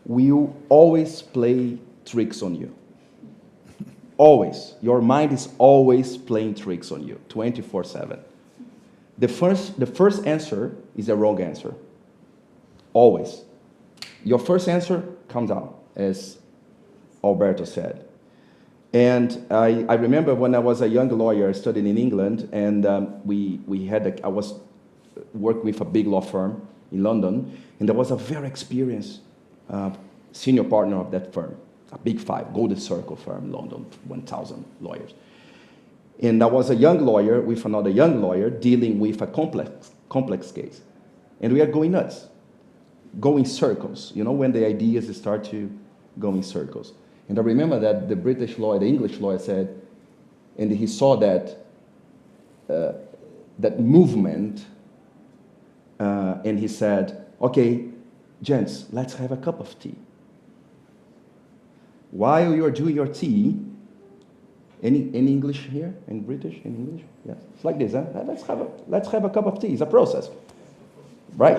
will always play tricks on you. Always. Your mind is always playing tricks on you, 24/7. The first answer is a wrong answer. Always. Your first answer comes out, as Alberto said. And I remember when I was a young lawyer studying in England, and I was working with a big law firm in London, and there was a very experienced senior partner of that firm, a big five, Golden Circle firm in London, 1,000 lawyers. And I was a young lawyer with another young lawyer dealing with a complex case. And we are going nuts, going circles, you know, when the ideas start to go in circles. And I remember that the British lawyer, the English lawyer said, and he saw that movement, and he said, okay, gents, let's have a cup of tea. While you're doing your tea, any English here? Any British? Any English? Yes. It's like this, huh? Let's have a cup of tea. It's a process, right?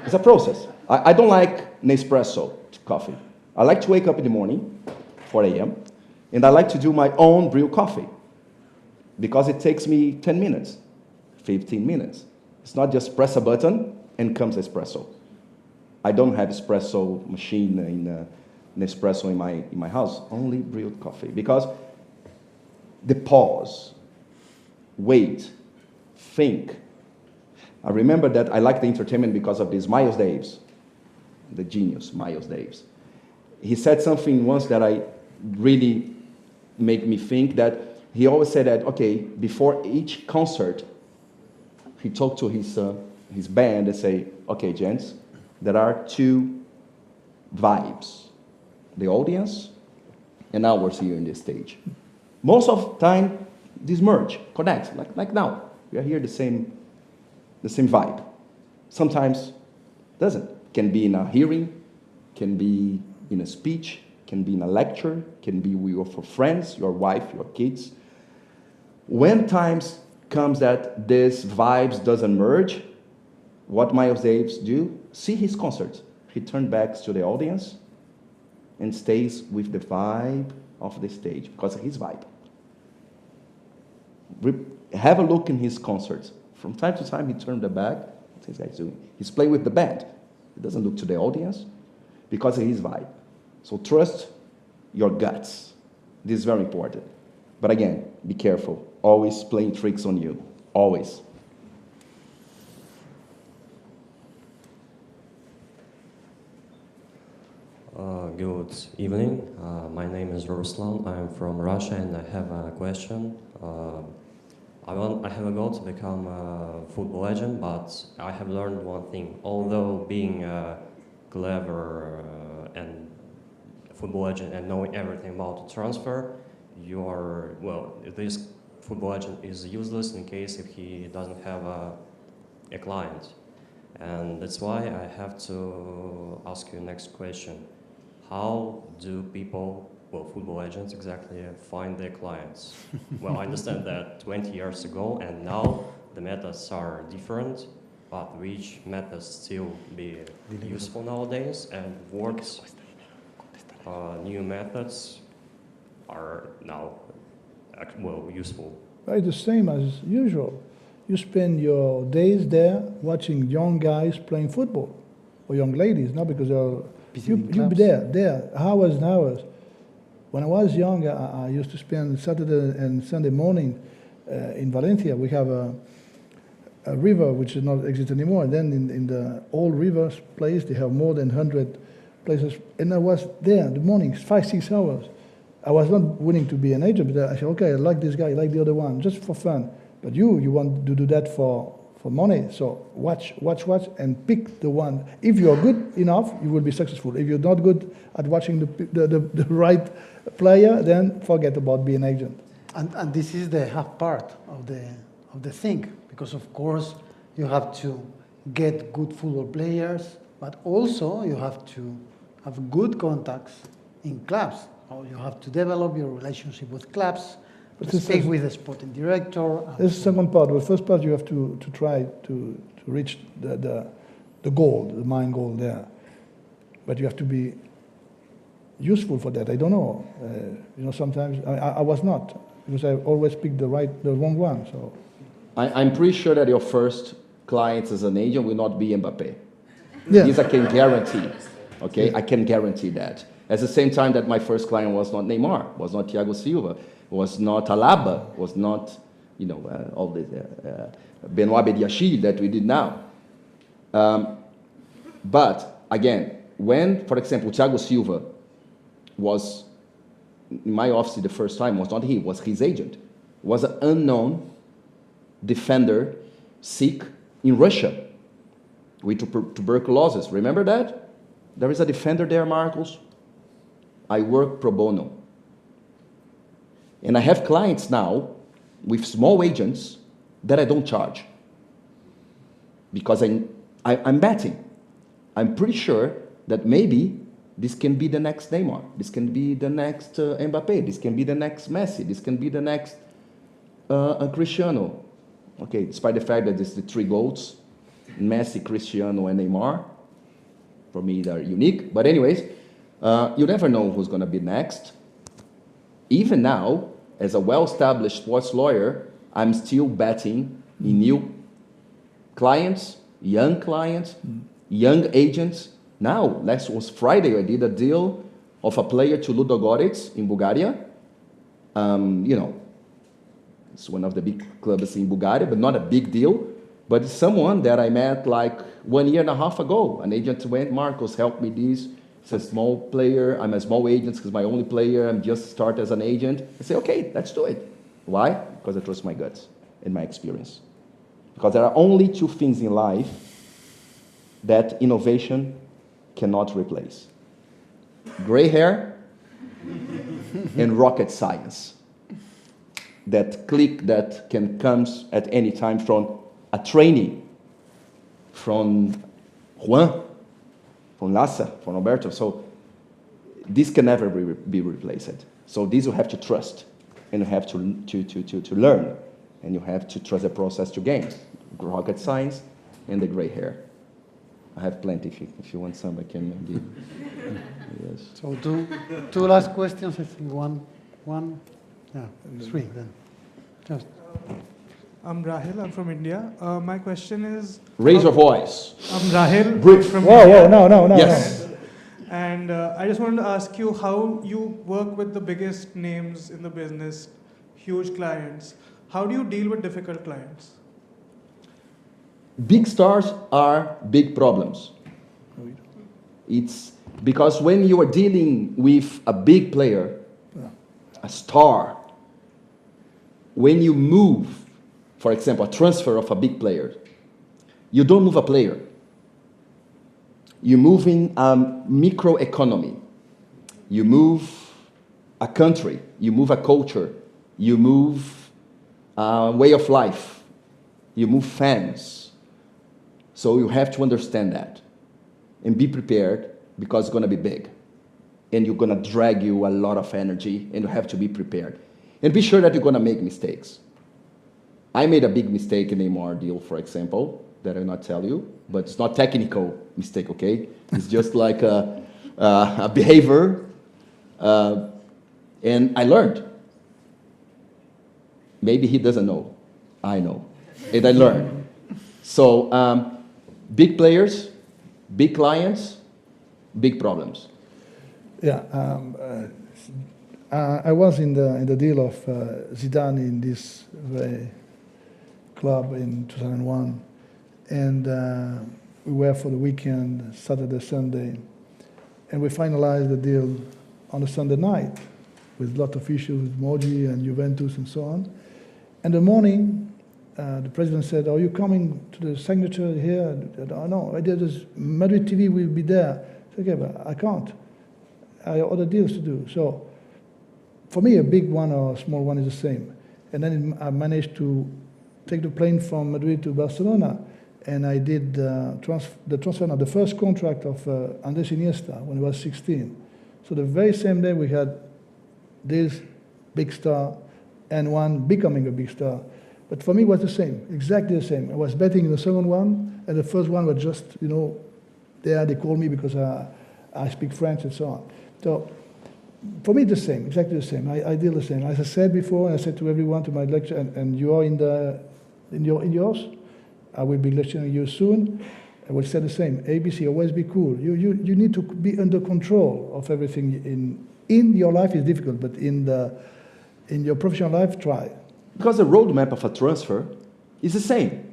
It's a process. I don't like Nespresso coffee. I like to wake up in the morning, 4 a.m., and I like to do my own brew coffee, because it takes me 10 minutes, 15 minutes. It's not just press a button and comes espresso. I don't have espresso machine in Nespresso in my house, only brewed coffee, because the pause, wait, think. I remember that I like the entertainment because of this Miles Davis, the genius, Miles Davis. He said something once that I really make me think, that he always said that, okay, before each concert, he talked to his band and say, okay, gents, there are two vibes, the audience and ours here in this stage. Most of the time, this merge, connects, like now. We are here the same vibe. Sometimes doesn't. Can be in a hearing, can be in a speech, can be in a lecture, can be with your friends, your wife, your kids. When times comes that this vibes doesn't merge, what Miles Davis do? See his concerts. He turns back to the audience and stays with the vibe of the stage, because of his vibe. Have a look in his concerts. From time to time, he turns the back. What's this guy doing? He's playing with the band. He doesn't look to the audience because of his vibe. So trust your guts. This is very important. But again, be careful. Always playing tricks on you. Always. Good evening. My name is Ruslan. I'm from Russia, and I have a question. I have a goal to become a football agent, but I have learned one thing. Although being clever and a football agent and knowing everything about the transfer, this football agent is useless in case if he doesn't have a client. And that's why I have to ask you next question. How do people, football agents exactly, find their clients? Well, I understand that 20 years ago and now the methods are different, but which methods still be useful nowadays, and what new methods are now useful? Right, the same as usual. You spend your days there watching young guys playing football, or young ladies, not because you'll be there, hours and hours. When I was young, I used to spend Saturday and Sunday morning in Valencia. We have a river which does not exist anymore. And then in the old rivers place, they have more than 100 places. And I was there in the morning, 5-6 hours. I was not willing to be an agent, but I said, okay, I like this guy, I like the other one, just for fun. But you want to do that for money. So watch, and pick the one. If you're good enough, you will be successful. If you're not good at watching the right player, then forget about being an agent. And this is the half part of the thing, because of course you have to get good football players, but also you have to have good contacts in clubs. Or you have to develop your relationship with clubs, But to this speak is- with the sporting director. This is the second part. The first part, you have to try to reach the goal, the main goal there. But you have to be useful for that. I don't know. Sometimes I was not, because I always picked the wrong one. So I'm pretty sure that your first client as an agent will not be Mbappe. yeah, This I can guarantee. Okay, I can guarantee that. At the same time that my first client was not Neymar, was not Thiago Silva, was not Alaba, was not, all the Benoit Bediachil that we did now. But again, when, for example, Thiago Silva was in my office the first time, was not he, was his agent, was an unknown defender, sick in Russia with tuberculosis. Remember that? There is a defender there, Marcos. I work pro bono. And I have clients now with small agents that I don't charge. Because I'm betting. I'm pretty sure that maybe this can be the next Neymar. This can be the next Mbappe. This can be the next Messi. This can be the next Cristiano. Okay, despite the fact that it's the three GOATs, Messi, Cristiano, and Neymar. For me, they're unique. But anyways, you never know who's going to be next. Even now, as a well-established sports lawyer, I'm still betting in new clients, young agents. Now, last was Friday, I did a deal of a player to Ludogorets in Bulgaria. It's one of the big clubs in Bulgaria, but not a big deal. But it's someone that I met like 1.5 years ago. An agent went, Marcos, help me this. It's a small player. I'm a small agent because my only player. I'm just start as an agent. I say, okay, let's do it. Why? Because I trust my guts and my experience. Because there are only two things in life that innovation cannot replace. Gray hair and rocket science. That click that can come at any time from a trainee, from Juan, from Lasa, from Alberto. So this can never be replaced. So this you have to trust, and you have to learn, and you have to trust the process to gain. Rocket science and the gray hair. I have plenty. If you want some, I can give. Yes. So two last questions. I think one, three then. Just. I'm Rahil. I'm from India. My question is. Raise your voice. I'm Rahil Breathe. from whoa, India. no. Yes. And I just wanted to ask you how you work with the biggest names in the business, huge clients. How do you deal with difficult clients? Big stars are big problems. It's because when you are dealing with a big player, a star, when you move, for example, a transfer of a big player, you don't move a player. You move in a microeconomy. You move a country. You move a culture. You move a way of life. You move fans. So you have to understand that and be prepared because it's going to be big. And you're going to drag you a lot of energy, and you have to be prepared. And be sure that you're going to make mistakes. I made a big mistake in a Neymar deal, for example, that I will not tell you, but it's not technical mistake, okay? It's just like a behavior, and I learned. Maybe he doesn't know. I know. And I learned. So, big players, big clients, big problems. Yeah, I was in the deal of Zidane in this club in 2001, and we were for the weekend, Saturday, Sunday, and we finalized the deal on a Sunday night with a lot of issues with Moji and Juventus and so on. And the morning, the president said, "Are you coming to the signature here?" "Oh, no, I did this. Madrid TV will be there." I said, "Okay, but I can't. I have other deals to do." So for me, a big one or a small one is the same. And then I managed to take the plane from Madrid to Barcelona, and I did the transfer of the first contract of Andrés Iniesta when he was 16. So the very same day we had this big star and one becoming a big star. But for me, it was the same, exactly the same. I was betting in the second one, and the first one was just, there they called me because I speak French and so on. So for me, the same, exactly the same. I deal the same. As I said before, I said to everyone to my lecture, and you are in yours. I will be lecturing you soon. I will say the same. ABC, always be cool. You need to be under control of everything. In your life is difficult, but in your professional life, try. Because the roadmap of a transfer is the same.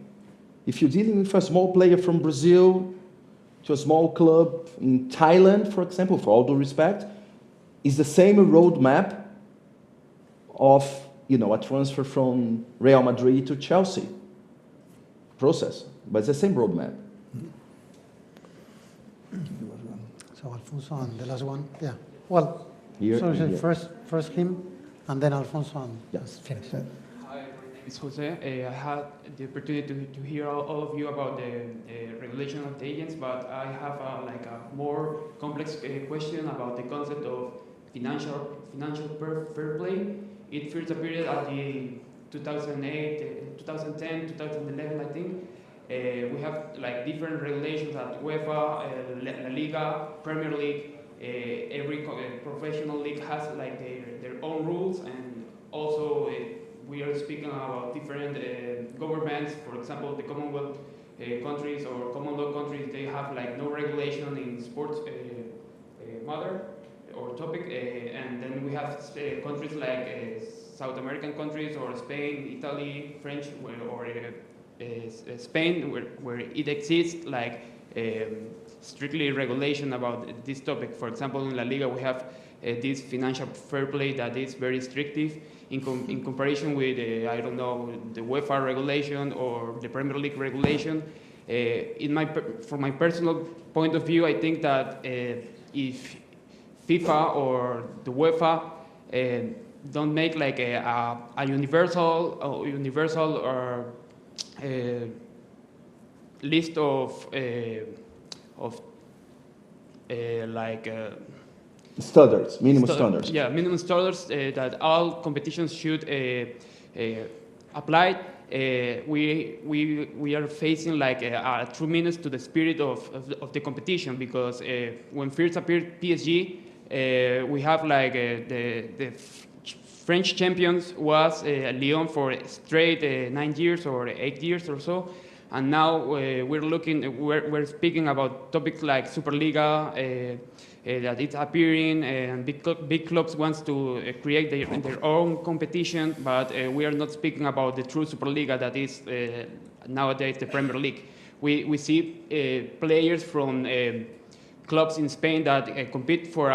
If you're dealing with a small player from Brazil to a small club in Thailand, for example, for all due respect, it's the same roadmap of a transfer from Real Madrid to Chelsea process, but it's the same roadmap. So Alfonso and the last one, yeah. Well, Here, so here. first him, and then Alfonso, and Yes. finish. Hi, my name is Jose. I had the opportunity to hear all of you about the regulation of the agents, but I have a more complex question about the concept of financial fair play. It first appeared at the 2008, 2010, 2011, I think. We have different regulations at UEFA, La Liga, Premier League. Every professional league has their own rules, and also we are speaking about different governments. For example, the Commonwealth countries or common law countries, they have no regulation in sports matter or topic, and then we have countries like South American countries or Spain, Italy, French, or Spain, where it exists strictly regulation about this topic. For example, in La Liga, we have this financial fair play that is very restrictive in comparison with, the UEFA regulation or the Premier League regulation. From my personal point of view, I think that if FIFA or the UEFA don't make a universal or list of Standards, minimum standards. Yeah, minimum standards that all competitions should apply. We are facing a true menace to the spirit of the competition, because when first appeared PSG, we have the French champions was Lyon for straight 9 years or 8 years or so. And now we're speaking about topics like Superliga that it's appearing, and big clubs wants to create their own competition, but we are not speaking about the true Superliga that is nowadays the Premier League. We see players from clubs in Spain that compete for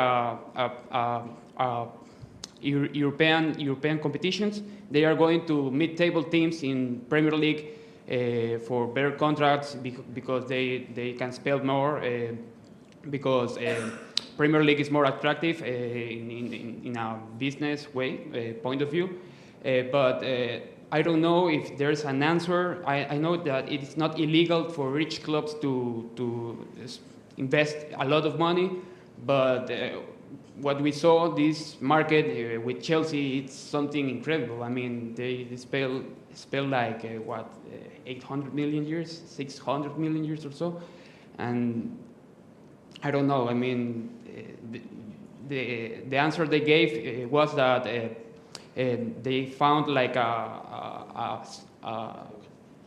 European competitions. They are going to mid-table teams in Premier League for better contracts because they can spend more, because Premier League is more attractive in a business point of view. But I don't know if there's an answer. I know that it's not illegal for rich clubs to invest a lot of money, but what we saw this market with Chelsea, it's something incredible. I mean, they spell 800 million years, 600 million years or so, and I don't know. I mean, the answer they gave was that they found a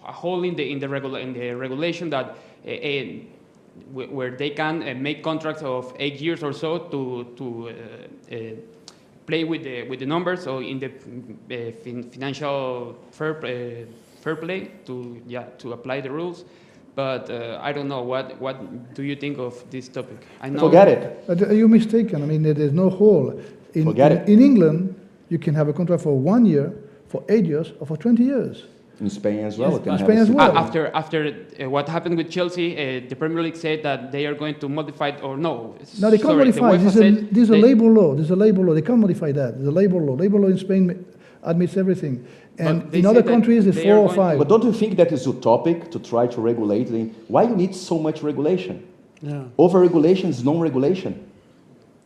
hole in the regulation that where they can make contracts of 8 years or so to play with the numbers, so in the financial fair play to apply the rules. But I don't know, what do you think of this topic? I know. Forget it. You're mistaken. I mean, there's no hole. Forget it. In England, you can have a contract for 1 year, for 8 years, or for 20 years. In Spain as well. Yes, it can in have Spain a as well. After what happened with Chelsea, the Premier League said that they are going to modify it, or no? No, they can't modify. The UEFA There's a labor law. There's a labor law. They can't modify that. There's a labor law. Labor law in Spain admits everything. And in other countries, it's 4 or 5. But don't you think that is utopic to try to regulate? Why you need so much regulation? Yeah. Over-regulation is non-regulation.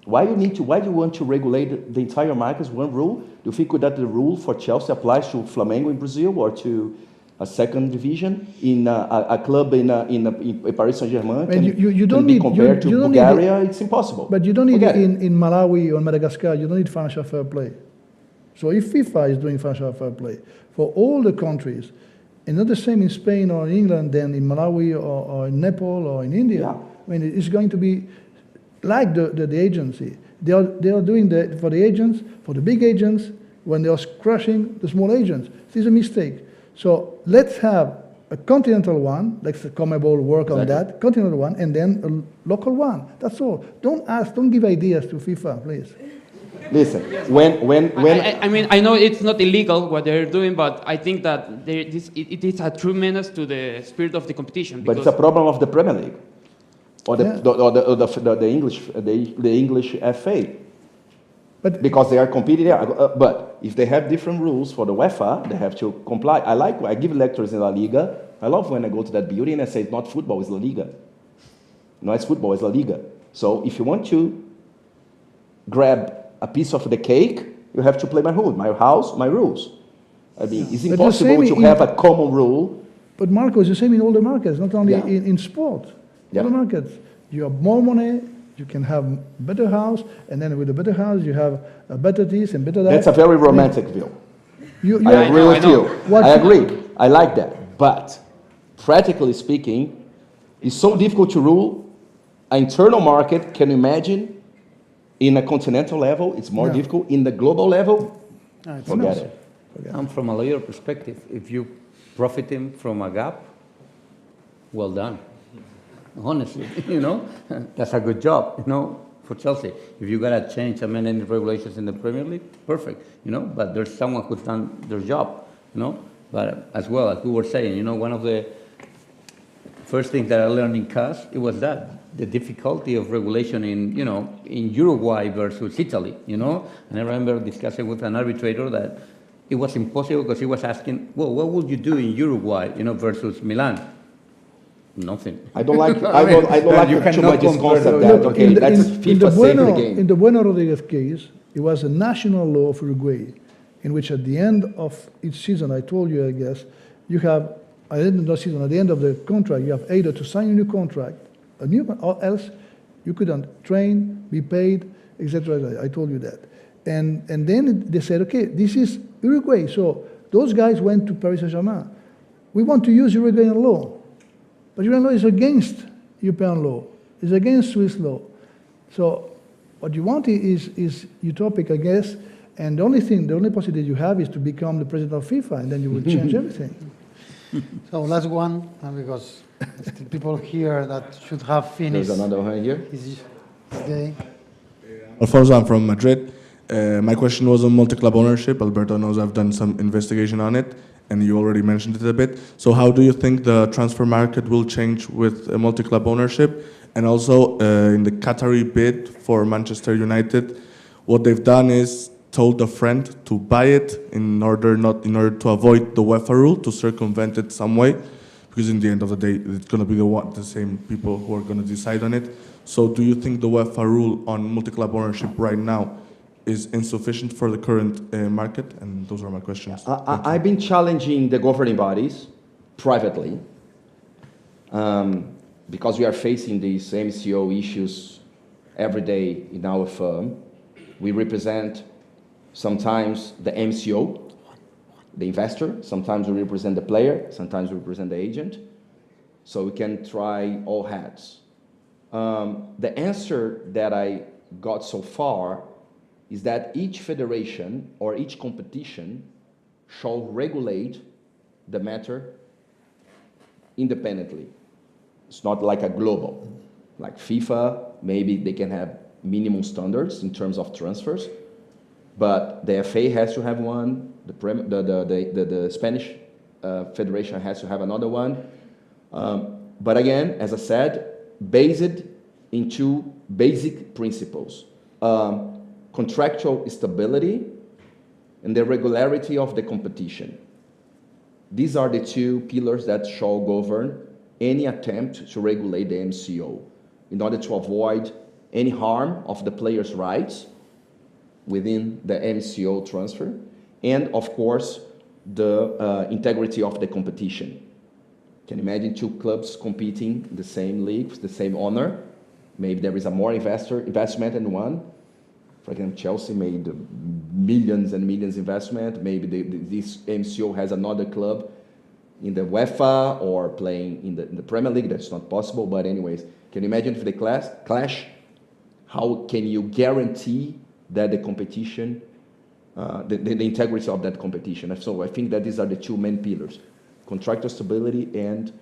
Why do you want to regulate the entire market as one rule? Do you think that the rule for Chelsea applies to Flamengo in Brazil or to a second division in a club in Paris Saint-Germain? You don't can be need compared to Bulgaria. It's impossible. But you don't need it in Malawi or Madagascar. You don't need financial fair play. So if FIFA is doing financial fair play for all the countries, and not the same in Spain or in England than in Malawi or in Nepal or in India. Yeah. I mean, it's going to be like the agency. They are doing for the agents, for the big agents, when they are crushing the small agents. This is a mistake. So let's have a continental one, like the CONMEBOL work on that, continental one, and then a local one. That's all. Don't give ideas to FIFA, please. Listen, when I mean, I know it's not illegal what they're doing, but I think that it is a true menace to the spirit of the competition. But it's a problem of the Premier League, or the English FA, because they are competing. But if they have different rules for the UEFA, they have to comply. I give lectures in La Liga. I love when I go to that building and I say it's not football, it's La Liga. No, it's football, it's La Liga. So if you want to grab a piece of the cake, you have to play my house, my rules. I mean, it's impossible to have a common rule. But Marco, it's the same in all the markets, not only in sport. Yeah. All the markets, you have more money, you can have a better house, and then with a better house, you have a better this and better that. That's a very romantic view. I agree with you. I agree. I like that. But practically speaking, it's so difficult to rule an internal market. Can you imagine? In a continental level, it's more difficult. In the global level, forget it. And from a lawyer perspective, if you profiting from a gap, well done. Honestly, that's a good job, for Chelsea. If you gotta change any regulations in the Premier League, perfect, But there's someone who's done their job, But as well as we were saying, one of the first things that I learned in CAS, it was that. The difficulty of regulation in Uruguay versus Italy, And I remember discussing with an arbitrator that it was impossible because he was asking, well, what would you do in Uruguay, versus Milan? Nothing. I don't like too much this concept that, okay, that's FIFA saving the game. In the Bueno Rodriguez case, it was a national law of Uruguay, in which at the end of each season, I told you, I guess, you have, at the end of the season, at the end of the contract, you have either to sign a new contract, or else you couldn't train, be paid, etc. I told you that. And then they said, okay, this is Uruguay. So those guys went to Paris Saint-Germain. We want to use Uruguayan law. But Uruguayan law is against European law. It's against Swiss law. So what you want is utopic, I guess. And the only possibility you have is to become the president of FIFA, and then you will change everything. So last one, because the people here that should have finished. There's another one here. Okay. Alfonso, I'm from Madrid. My question was on multi-club ownership. Alberto knows I've done some investigation on it, and you already mentioned it a bit. So how do you think the transfer market will change with multi-club ownership? And also in the Qatari bid for Manchester United, what they've done is told a friend to buy it in order to avoid the UEFA rule, to circumvent it some way, because in the end of the day, it's going to be the same people who are going to decide on it. So do you think the UEFA rule on multi-club ownership right now is insufficient for the current market? And those are my questions. I've been challenging the governing bodies privately because we are facing these MCO issues every day in our firm. We represent sometimes the MCO, the investor, sometimes we represent the player, sometimes we represent the agent. So we can try all hats. The answer that I got so far is that each federation or each competition shall regulate the matter independently. It's not like a global. Like FIFA, maybe they can have minimum standards in terms of transfers, but the FA has to have one, the Spanish Federation has to have another one. But again, as I said, based in two basic principles. Contractual stability and the regularity of the competition. These are the two pillars that shall govern any attempt to regulate the MCO in order to avoid any harm of the players' rights within the MCO transfer, and of course, the integrity of the competition. Can you imagine two clubs competing in the same league, the same owner? Maybe there is a more investment in one. For example, Chelsea made millions and millions investment. Maybe this MCO has another club in the UEFA or playing in the Premier League. That's not possible. But anyways, can you imagine if they clash? How can you guarantee that the competition, the integrity of that competition? So I think that these are the two main pillars: contractual stability and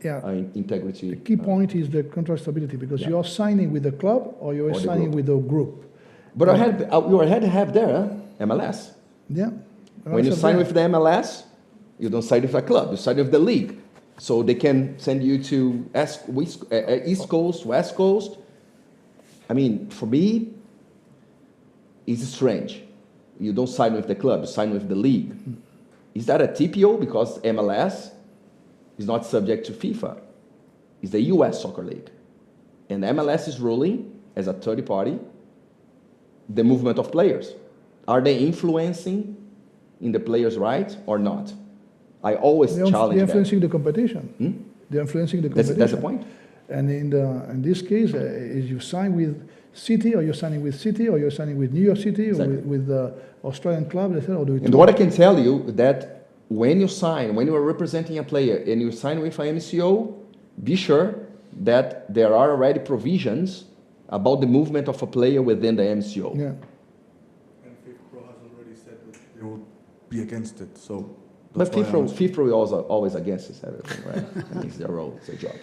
integrity. The key point is the contract stability, because you are signing with the club or you are signing with a group. But you had to have there MLS. Yeah. When you sign with the MLS, you don't sign with a club. You sign with the league, so they can send you to East Coast, West Coast. I mean, for me, it's strange. You don't sign with the club. You sign with the league. Is that a TPO? Because MLS is not subject to FIFA. It's the U.S. Soccer League, and MLS is ruling as a third party the movement of players. Are they influencing in the players' rights or not? I always challenge that. They're influencing the competition. They're influencing the competition. That's the point. And in this case, is you sign with City, or you're signing with City, or you're signing with New York City, or with the Australian club. They said, and what I can tell you that when you sign, when you are representing a player and you sign with an MCO, be sure that there are already provisions about the movement of a player within the MCO. Yeah. And FIFA has already said that they will be against it. So, but FIFA is always against this everything, right? I mean, it's their role, it's their job.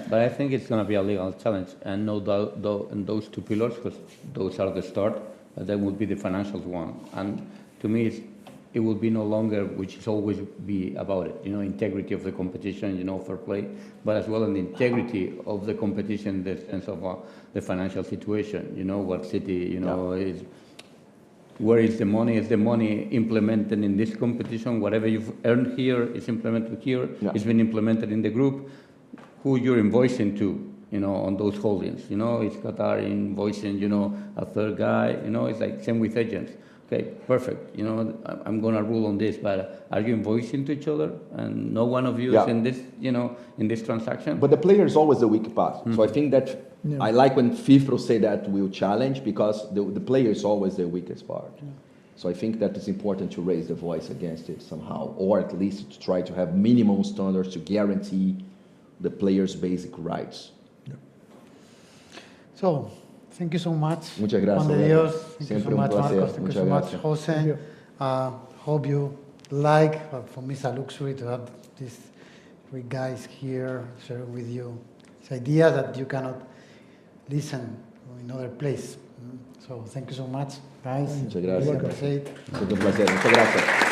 But I think it's going to be a legal challenge, and no doubt, in those two pillars, because those are the start, that would be the financials one. And to me, it will be no longer, which is always be about it, integrity of the competition, fair play, but as well as the integrity of the competition in the sense of the financial situation, what City, is, where is the money? Is the money implemented in this competition? Whatever you've earned here is implemented here, it's been implemented in the group. Who you're invoicing to, on those holdings, it's Qatar invoicing, a third guy, it's like same with agents. Okay, perfect. I'm going to rule on this, but are you invoicing to each other? And no one of you is in this, in this transaction? But the player is always the weak part. So I think that I like when FIFA say that we'll challenge, because the player is always the weakest part. So I think that it's important to raise the voice against it somehow, or at least to try to have minimum standards to guarantee the players' basic rights. So, thank you so much. Muchas gracias. Juan de Dios. Thank you so Siempre un much, placer. Marcos. Thank you so much, Jose. Hope you like. For me, it's a luxury to have these three guys here sharing with you this idea that you cannot listen in other place. So, thank you so much, guys. Muchas gracias. Appreciate. Es un placer. Muchas gracias.